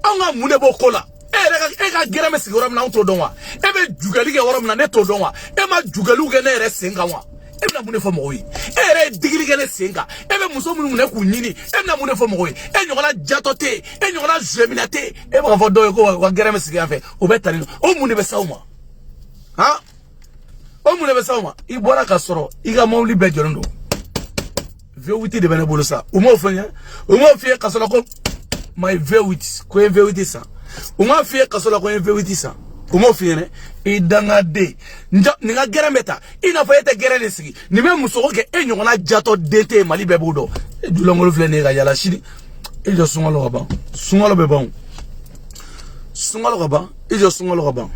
anga mune bokola e ka gereme sigi wora na to don wa e be jugali ke wora na ne to don wa e ma jugalu ke ne re senga wa e na mune fo mo yi e re digili ke ne senga e be muso munu ne ku nyini e na mune fo mo yi e nyola jatote e nyola jeminate e ba fo do ko wa gereme sigi afa o be tani o mune be sauma ha o mune be sauma I bora ka soro I ga mawli be jorondo V8 de bene bolosa o mo fanya o mo fie ka solo ko my V8 ko V8 sa o ma fie ka solo ko V8 sa o mo fie ne I danga de ni ga gere meta ina fa yete gere le sigi ni me muso ko ke enyo na jato dete mali be bodo e du longolo fle ne ga yala shiri e jo sungalo ga ba sungalo be bon sungalo ga ba e jo sungalo ga ba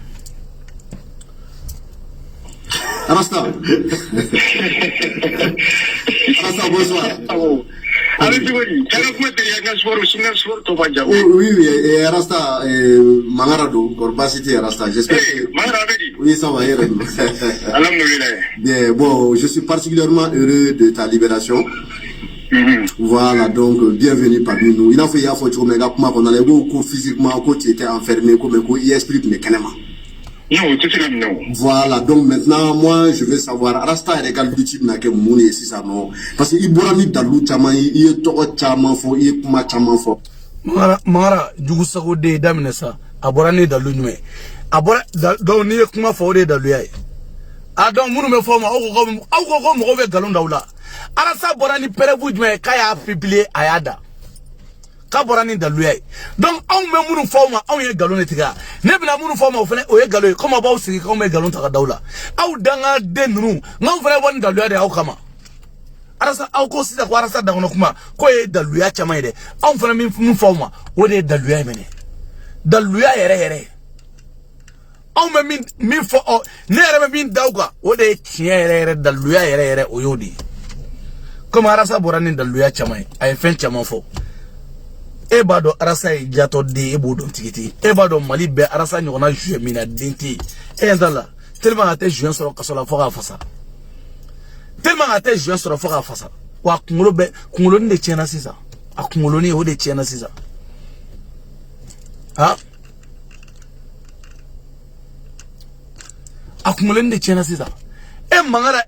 Rasta. Rasta, bonsoir. Oui, Rasta, Mangarado, Corbacité, Rasta, j'espère que... Oui, ça va, bien, bon, je suis particulièrement heureux de ta libération. Voilà, donc, bienvenue parmi nous. Il a fait, qu'on allait beaucoup physiquement, quand tu étais enfermé, comme il explique, mais carrément. Voilà, donc maintenant, moi, je veux savoir, Rasta est égal l'outil n'a que mon et si ça non. Parce qu'il boit ni dalou chaman, il est trop chaman fo, il est kuma chaman fo. Mara, du sago de damnesa, aborani dalou nume. Abora, donc ni kuma fo de dalou yai. Adam munu me forma, au go galon daula. Arasa borani perebu me kaya publier ayada. Kaborani dalou yai. Donc, on me munu forma, on ye galon etiga. Nebla munu forma ofene oye galo comme ba usiki comme galon ta daula aw danga dennu ngam fere won dalu ya de aw kama arasa aw ko sita ko arasa dangono kuma ko ye dalu ya chama de aw fere min forma o de dalu ya mene dalu ya yere aw me min fo ne yere min dawga o de yere dalu ya yere o yodi comme arasa borani dalu ya chama ay fen chama fo Ebado arasa jato de ebodo tikiti ebado mali be arasa nyona jue mina denti endala tellement ate juen soro kasola foga fasa tellement ate juen soro foga fasa wa kungulo be kungulo ni de chena sisa akungulo ni o de chena sisa ha akungulo ni de chena sisa mangara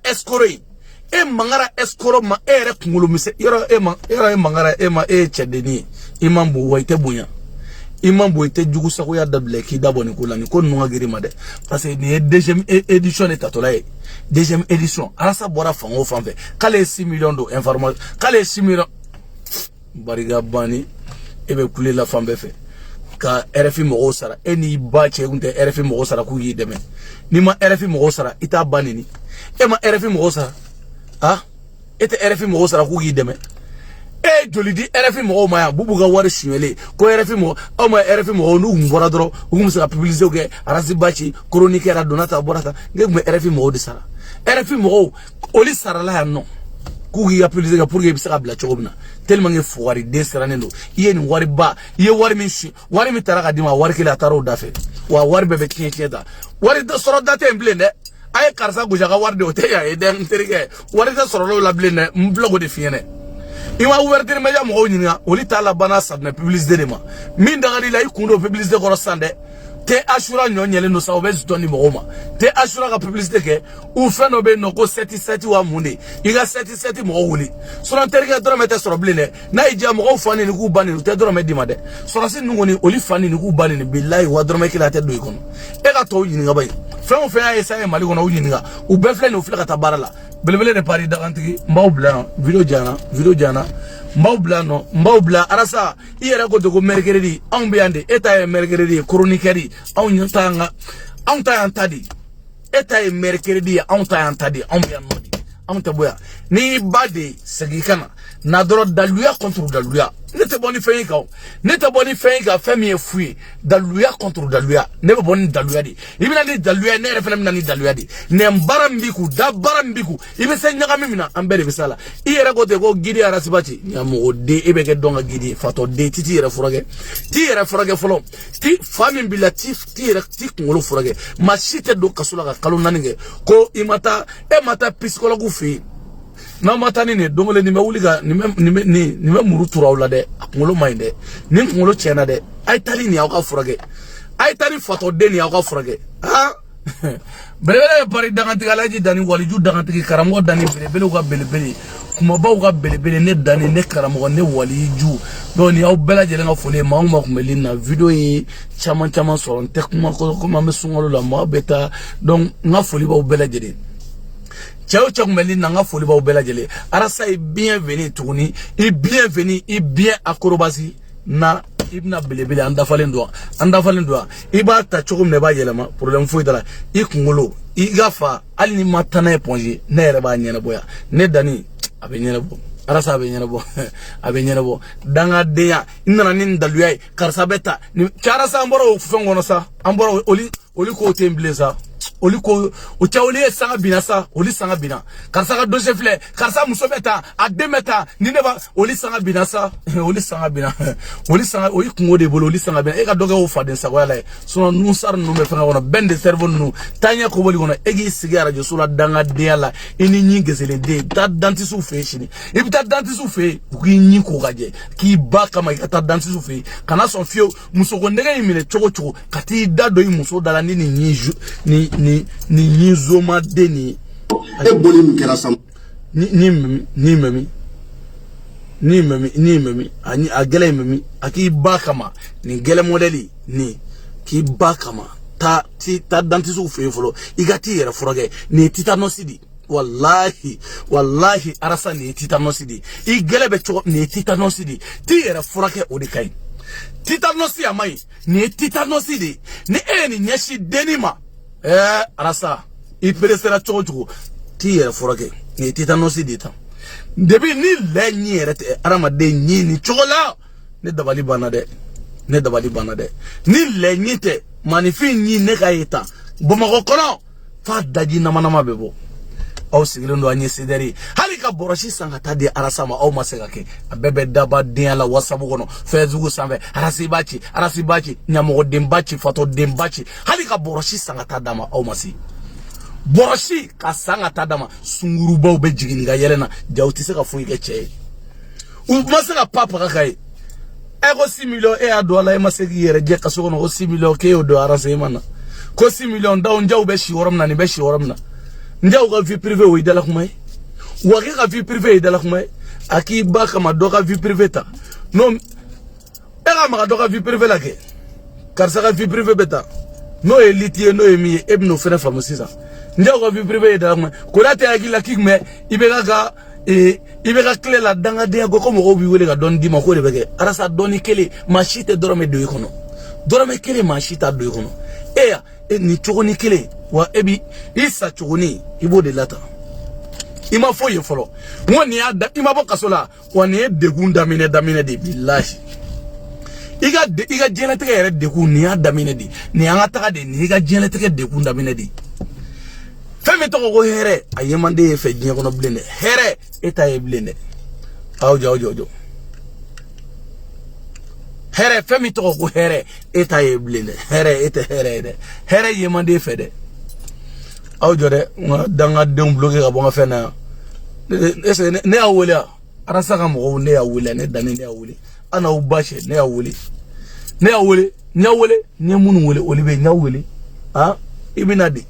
escoro ma ere kungulo mise yoro mangara ma chedeni imam bo waite bunya imam bo ite jugu sako ya dable ki daboni ko lani ko nunga giri made parce que ni deuxième édition est atolay deuxième édition arasa bora fango fanfe kale 6 millions de information kale 6 millions bariga bani ebe kule la fambe fe ka RFI mo sara eni ba che gunte RFI mo sara ku yi deme ni ma RFI mo sara ita bani ni e ma RFI mo sara ah ete RFI mo sara ku yi deme e joli di RFI mo ma bubu ga wari siwele ko RFI mo o ma RFI mo nu ngora dro ngum sa publicité ke arasi bachi chronique ra donata borata ngem RFI mo di sara RFI mo oli sara la no ku gi publicité ga pour ge bisa bla chobna tellement nge fuwari de sara nendo iye ni wari ba iye wari mi taraka dima wari kila taro dafe wa wari bebe tieta wari de soro date emblende ay karsa gujaga wari de oteya e den terike wari de soro la blende mblogo de fiene ima ouverture media mo nyinga oli tala bana sadna publicité de ma min daga la ikundo publicité ko sande te assura nyonyele no sa obez toni mo ma te assura ka publicité ke ou fe no be no ko 77 wa munde iga 77 mo wuli so na terika dro mete so blene na ija mo fani ni ku bani te dro me di made so na sin ngoni oli fani ni ku bani ni billahi wa dro me kila te do ikono e ka to nyinga bay fe mo fe ay sa mali ko na nyinga u be fle no fle ka tabarala belebele de Paris d'Antiki mbawbla video jana mbawbla arasa iyera ko dogo mercredi on biande eta mercredi chroniquerie on nyantanga on ta antadi eta mercredi on ta antadi on biande on taboya ni bade sagikana na doro daluya contre daluya nete boni fenka femi fui daluya contre daluya ne boni daluya di ibina ni daluya ne refem na ni daluya di ne mbarambiku da barambiku ibe se nyaga mimina ambere bisala iyere ko te ko gidi arasibati nyamo de ebe ke donga gidi fato de titi yere furage folo ti fami bilatif ti yere ti ngolo furage machite do kasula ka kalon naninge ko imata mata psychologue fi na matani ne dongole ni mawuliga ni me muru turawla de ngolo mainde ni ngolo chena de ay tali ni awka furage ay tani foto deni ya ka furake ha belebele pari dangantiga laji dani waliju dangantigi karamo dani belebele ka belebele kuma baw ka belebele ne dani ne karamo ne waliju donc ni aw bela jelen ka fole ma ma kumeli na video yi chama so te kuma ko ma me sungalo la ma beta donc nga foli baw bela jelen ciao kumeli na nga foli baw bela jelen arasa e bienvenue tuguni e bienvenue e bien acrobatie na ibna belebele andafalen do iba ta chogum ne ba yelema problème fo idala ikungolo igafa ali ni matana eponge ne yere ba nyena boya ne dani abe nyena bo arasa abe nyena bo danga deya inna nin daluyai karsabeta ni charasa amboro fengono sa amboro oli ko tembleza oli ko o chawli sanga binasa oli sanga bina karsa ka dossier fle karsa musofeta a demeta ni ne ba oli sanga binasa oli sanga bina oli sanga oyi kungo de bolo oli sanga bina e ka doge o faden sa wala so nu sar nu me fanga wona bende cerveau nu tanya ko boli wona egi sigara jo sula danga de ala ini nyingezele de ta dentisu fe shini e ta dentisu fe ki nyi ko gaje ki ba kama ka ta dentisu fe kana son fio musoko ndege imile chogo kati dado yi muso dala ni ni zoma deni e boli mu kera sam ni memi ani agele memi aki bakama ni gele modeli ni ki bakama ta dantisu fe folo igati yere foroge ni titanosidi wallahi arasa ni titanosidi igele be cho ni titanosidi ti yere foroge odikai titanosi amai ni titanosidi ni eni nyeshi denima arasa iperesera chocho ti yere foroge ni titanosidi ta debi ni lenyi rete arama de ni chola ne dabali bana de ni lenyi te manifi ni ne kayita bomako kono fa daji nama bebo aw sigilondo anyi sideri halika boroshi sangata de arasa ma aw masega ke abebe daba de la whatsapp kono facebook sanve arasi bachi nyamo dembachi foto dembachi halika boroshi sangata dama aw masi boroshi ka sangata dama sunguru baw be jigini ga yelena jawti se ka fu ke che u masega papa ka kai ego 6 millions e adola e masegi yere je kaso kono 6 millions ke o do arasa mana ko 6 millions daw njaw be shi woram na ni be shi woram na njaw ga vie privée o idala kumai wa ga vie privée idala kumai aki ba kama do ga vie privée ta no era ma do ga vie privée la ke karsa ga vie privée beta no elitier no emi ebno fena famosisa njaw ga vie privée idala kumai ko la te aki la kigme ibega kle la danga de go ko mo bi wele ga don di ma ko de bege arasa doni kele machite dorome do ikono dorome kele machita do ikono ni chogoni kele wa ebi isa chogoni ibo de lata ima foye folo woni ada ima bo kasola woni degunda mine de billahi iga jeneteke yere degun ni ada mine di ni anga taka de ni iga jeneteke degunda mine di femi to ko here ayemande fe jin ko no blende here eta e blende awjo here femi to ko here eta e blende here eta here yemande fe de awjo de danga dem bloqué ga bonga fena ese ne awole arasa ga mo ne awole ne dani ne awole ana ubache ne awole ne munu wole olibe nyawole ibinadi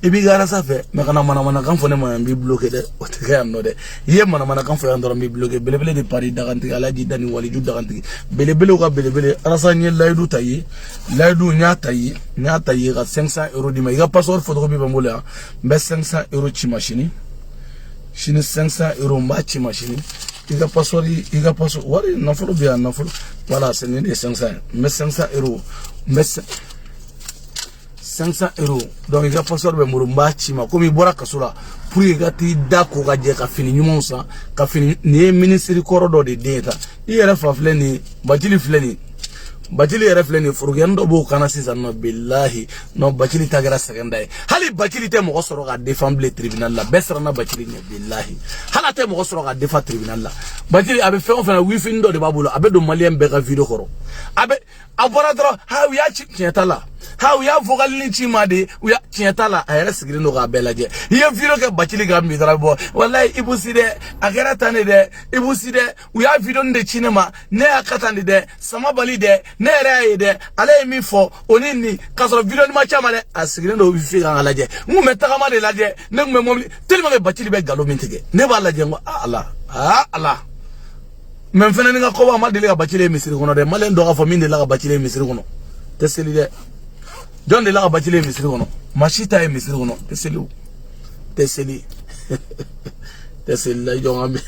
ibi gara safe me kana mana kan fo ne ma bi bloqué de o te ga no de ye mana kan fo andoro bi bloqué belebele de Paris daganti alaji dani wali ju daganti belebele ka belebele arasa ni laydu tayi nya tayi ga 500 € di ma ga passeport photo bi bambola be 500 € chi machine 500 € ma chi machine iga passeport wari na folo bien na folo voilà c'est ne 500 mais 500 € mais 500 €. Donc il y a pas sorte de murumba chima comme il boira kasura pour il gati dako gaje ka fini nyumonsa ka fini ni ministry corridor de data il era fa fleni batili era fleni furgendo bo kana sisa no billahi no batili tagara secondary hali batili te mo soro ga défendre tribunal la besra na batili ne billahi hala te mo soro ga défendre tribunal la batili abe fe on fa wifi ndo de babulo abe do malien be ga video koro abe abora dro ha wiya chi tala ha uya vocal ni chima de uya chietala ayere sigiri no ga belaje ye video ke bachili ga mi darabo wallahi ibusi de agera tane de ibusi de uya video de cinema ne akatani de sama bali de ne raye de ale mi fo onini kaso video ni ma chama le asigiri no fi ga alaje ngume tagama de laje ne ngume momli tellement ke bachili be galo mintege ne ba laje ngo ala men fana ni ga ko ba ma de ga bachili misiri kono de malen do ga fo min de la ga bachili misiri kono teseli de John de la bachile misiri kono machita e misiri kono teseli la jonga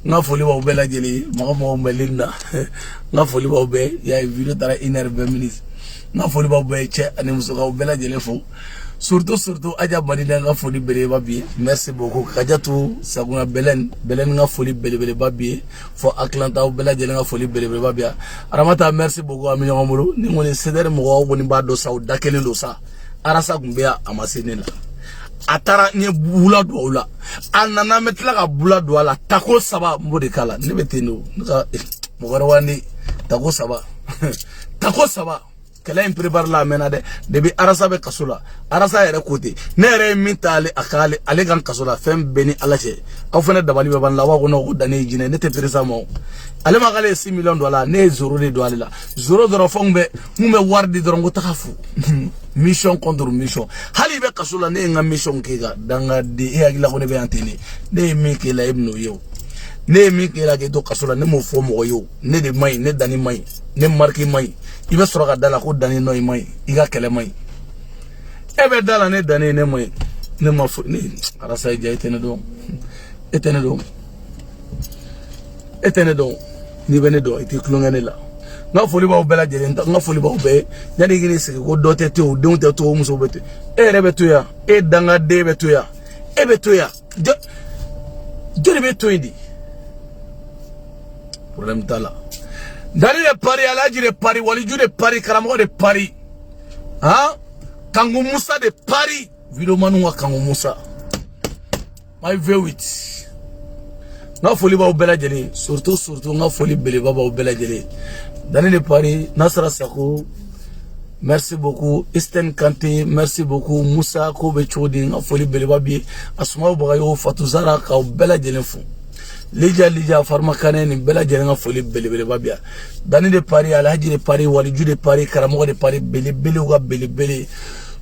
nga foli ba bela jeli mo melinda nga foli ba be ya video tara inerve minutes nga foli ba be che ani musuka bela jeli fo surtout aja badina nga foli bele babi merci beaucoup kajatu saguna belen nga foli bele babi fo atlanta bela jeli nga foli bele babi aramata merci beaucoup ami ngomuru ni ngoni sedere mo woni ba do saw dakele lo sa arasa gumbea amasenela atara nye bula do la anana metla ka bula do la tako saba mbodi kala ne betino nika mo garwani tako saba kala imprepare la menade debi arasa be kasula arasa yere kote ne yere mitale akale ale gan kasula fem beni alache aw fene dabali be ban la wa ko no dane jine ne te presa mo ale ma gale 6 millions dollars ne zoro de dollars la zoro doro fongbe mume wardi doro ngo takafu mission contre mission hali be kasula ne nga mission kega danga de e agila ko ne be antene ne mi ke la ibnu yo ne mi ke la ke do kasula ne mo fo mo yo ne de mai ne dani mai ne marki mai ibe soroka dala ko dani no mai iga kele mai ebe dala ne dani ne mai ne ma fo ne arasa ija etene do ni bene do iti klongane la nga foli ba bela jere nga foli ba be nyani gini se ko dote to donte to muso bete rebe to ya e danga de be to ya e be to ya jori be to indi problème tala dari de pari alaji de pari waliju de pari karamo de pari ha kangu musa de pari video manu wa kangu musa my vewit nga foli ba bela jere surtout nga foli bele ba bela jere Dani de Paris, Nasra Sako, merci beaucoup. Esten Kanté, merci beaucoup. Moussa Kobe Choding, Foli Belebabi, Asuma Bagayo, Fatuzara, Kao Bela Jelenfou. Lija, Farmakane, ni Bela Jelenga Foli Belebabi. Dani de Paris, Alhaji de Paris, Waliju de Paris, Karamoga de Paris, Bele.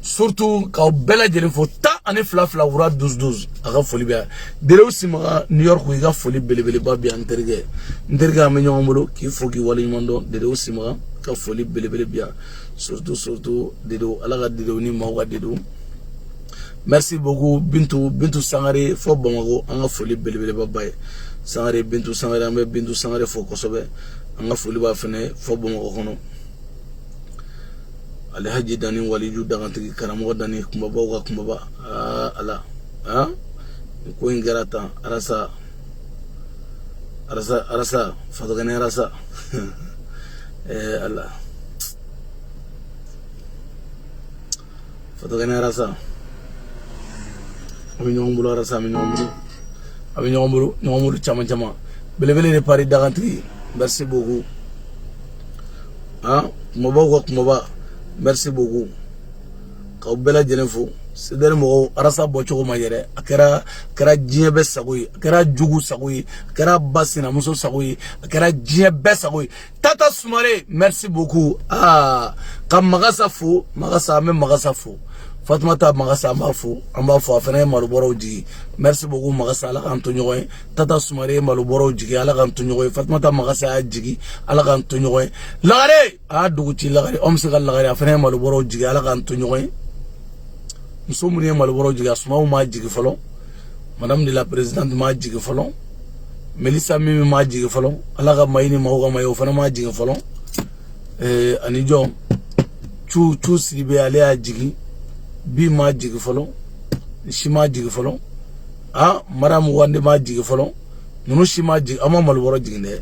Surtout, Kao Bela Jelenfou, ta ane fla wura 12 aga foli bia dere aussi ma New York wiga foli bele babi interge amenyo ngolo ki foki wali mondo dere aussi ma ka foli bele bia surtout dedo alaga dedo ni mawga dedo merci beaucoup Bintou Sangare fo Bamako anga foli bele babay Sangare Bintou Sangare ambe Bintou Sangare fo kosobe anga foli ba fene fo Bamako kono Alhaji dani waliju dagantigi karamo dani kumbaba ala ko ingarata arasa fotogane arasa ala fotogane arasa aminyombulo arasa aminyombulo chama bele de Paris dagantigi merci beaucoup kumbaba merci beaucoup ka bela jenefo sedere mo arasa bocho ma yere akara jiebe sagoyi akara jugu sagoyi akara basina muso sagoyi akara jiebe sagoyi tata Sumare merci beaucoup kam magasa Fatmata magasa mafu amba fo afena maluboro jigi merci beaucoup magasa ala kan tonyo tata Sumare maluboro jigi ala kan tonyo Fatmata magasa jigi ala kan tonyo lagare duguti lagare omsega lagare afena maluboro jigi ala kan tonyo musomuni maluboro jigi asuma ma jigi folo madame de la présidente ma jigi folo Melissa mimi ma jigi folo ala ga mayini mawga mayo fana ma jigi folo anijo chu sibe ale jigi bi ma jigi folo shima jigi folo maram wande ma jigi folo nunu shima jigi ama malboro jigi ne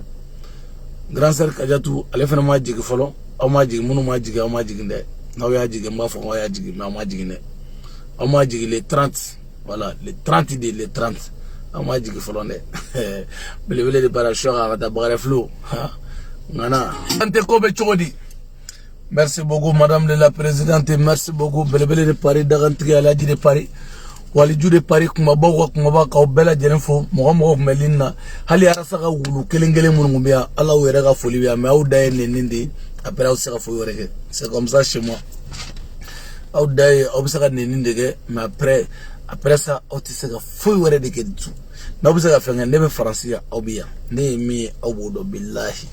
grand sœur Kajatu ale fana ma jigi folo ama jigi munu ma jigi ama jigi ne naw ya jigi ma fo ya jigi ma jigi ne ama jigi les 30 voilà les 30 ama jigi folo ne bele de parachura ta bagare flow ngana ante ko be chodi Merci beaucoup, Madame la Présidente. Merci beaucoup, Belebele de Paris, Dagantiga, Aladji de Paris. Waliju de Paris, Kumaba, Kaubela, Jenefo, Mohamed Melina, Hali Arasaka, Wulu, Kelengele Mungumbia, Allah Werega Folivia, Maoudae, Nindi, après Osaka Foyoreke. C'est comme ça chez moi. Aoudae, Obsaka Nindi, mais après ça, Otisaka Foyore de Kedju. Nobsaka Fanga, Nebe Francia, Obia, Nemi, Obodo Billahi,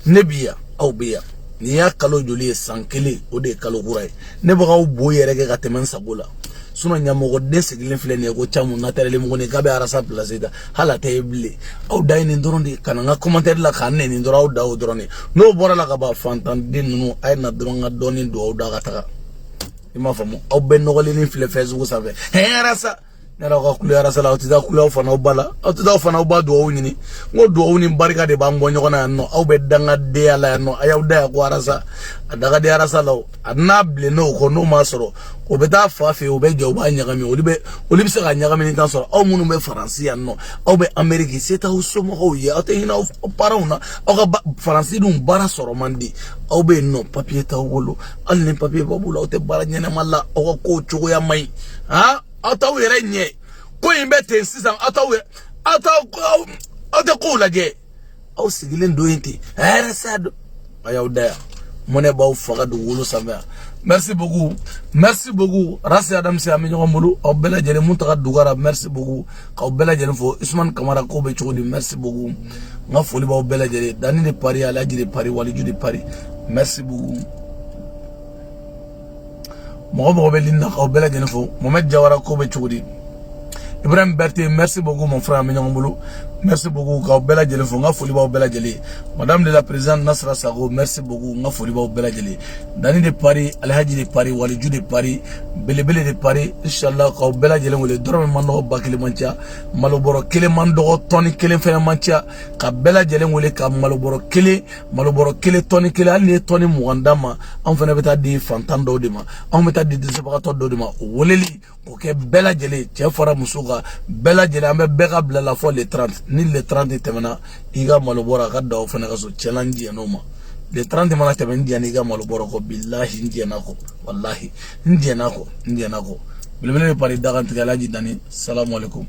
Nebia, Obia. Ni ya kalo joli sankele o de kalo kurai ne bagaw boyere ke gateman sagola suno nyamogo de segilen file ne ko chamu na terele mo ne kabe arasa placeta hala table aw dai ni ndorondi kananga commentaire la kanne ni ndoro aw daw drone no bora la ka ba fantan din nu ay na dronga doni do aw da gata ima famu aw ben no golini file facebook sabe he arasa nera ko kule arasa la otida kule fa na bala otida fa na ba do nyini ngo do ni barika de ba ngo nyona no aw be danga de ala no ayaw da ko arasa daga de arasa law anable no ko no masoro ko be ta fa fe o be je o ba nyagami o libe se ga nyagami ni tan soro aw munu be français no aw be amerique c'est ta somo ho ya ate hina o parauna aw ga français dum bara soro mandi aw be no papier ta wolo al ni papier babula o te bara nyene malla o ko chugo ya mai ha ataw yere nye ko imbe te sisan ataw ko la je aw sigilen do yinti era sad ayaw da mone baw faga do wolo samia merci beaucoup rasi adam si ami ngomulu aw bela jere muntaka dugara merci beaucoup ka bela jere fo Usman Kamara ko be chodi merci beaucoup nga foli baw bela jere dani de Paris Aladji de Paris Waliju de Paris merci beaucoup Mohamed Belina ka bela jere fo Mohamed Jawara ko be chodi Ibrahim Berté, merci beaucoup mon frère Aminyangolo. Merci beaucoup ka bela jele fo nga foli ba bela jele. Madame de la présidente Nasra Sago, merci beaucoup nga foli ba bela jele. Dani de Paris, Alhaji de Paris, Waliju de Paris, Belebele de Paris, inchallah ka bela jele ngole dorome mando bakile mancha, maloboro kele mando toni kele fena mancha, ka bela jele ngole ka maloboro kele toni kele ali toni muandama, on fena beta di fantando de ma, on beta di separateur de ma, woleli ko ke bela jele chefara musuga bela jele ambe beka bla la fois les 30 ni les 30 temena iga malobora ka daw fana ka so challenge no ma les 30 mana temen dia ni ga malobora ko billahi india nako wallahi india nako bilbele pari dagan tigalaji dani assalamu alaikum.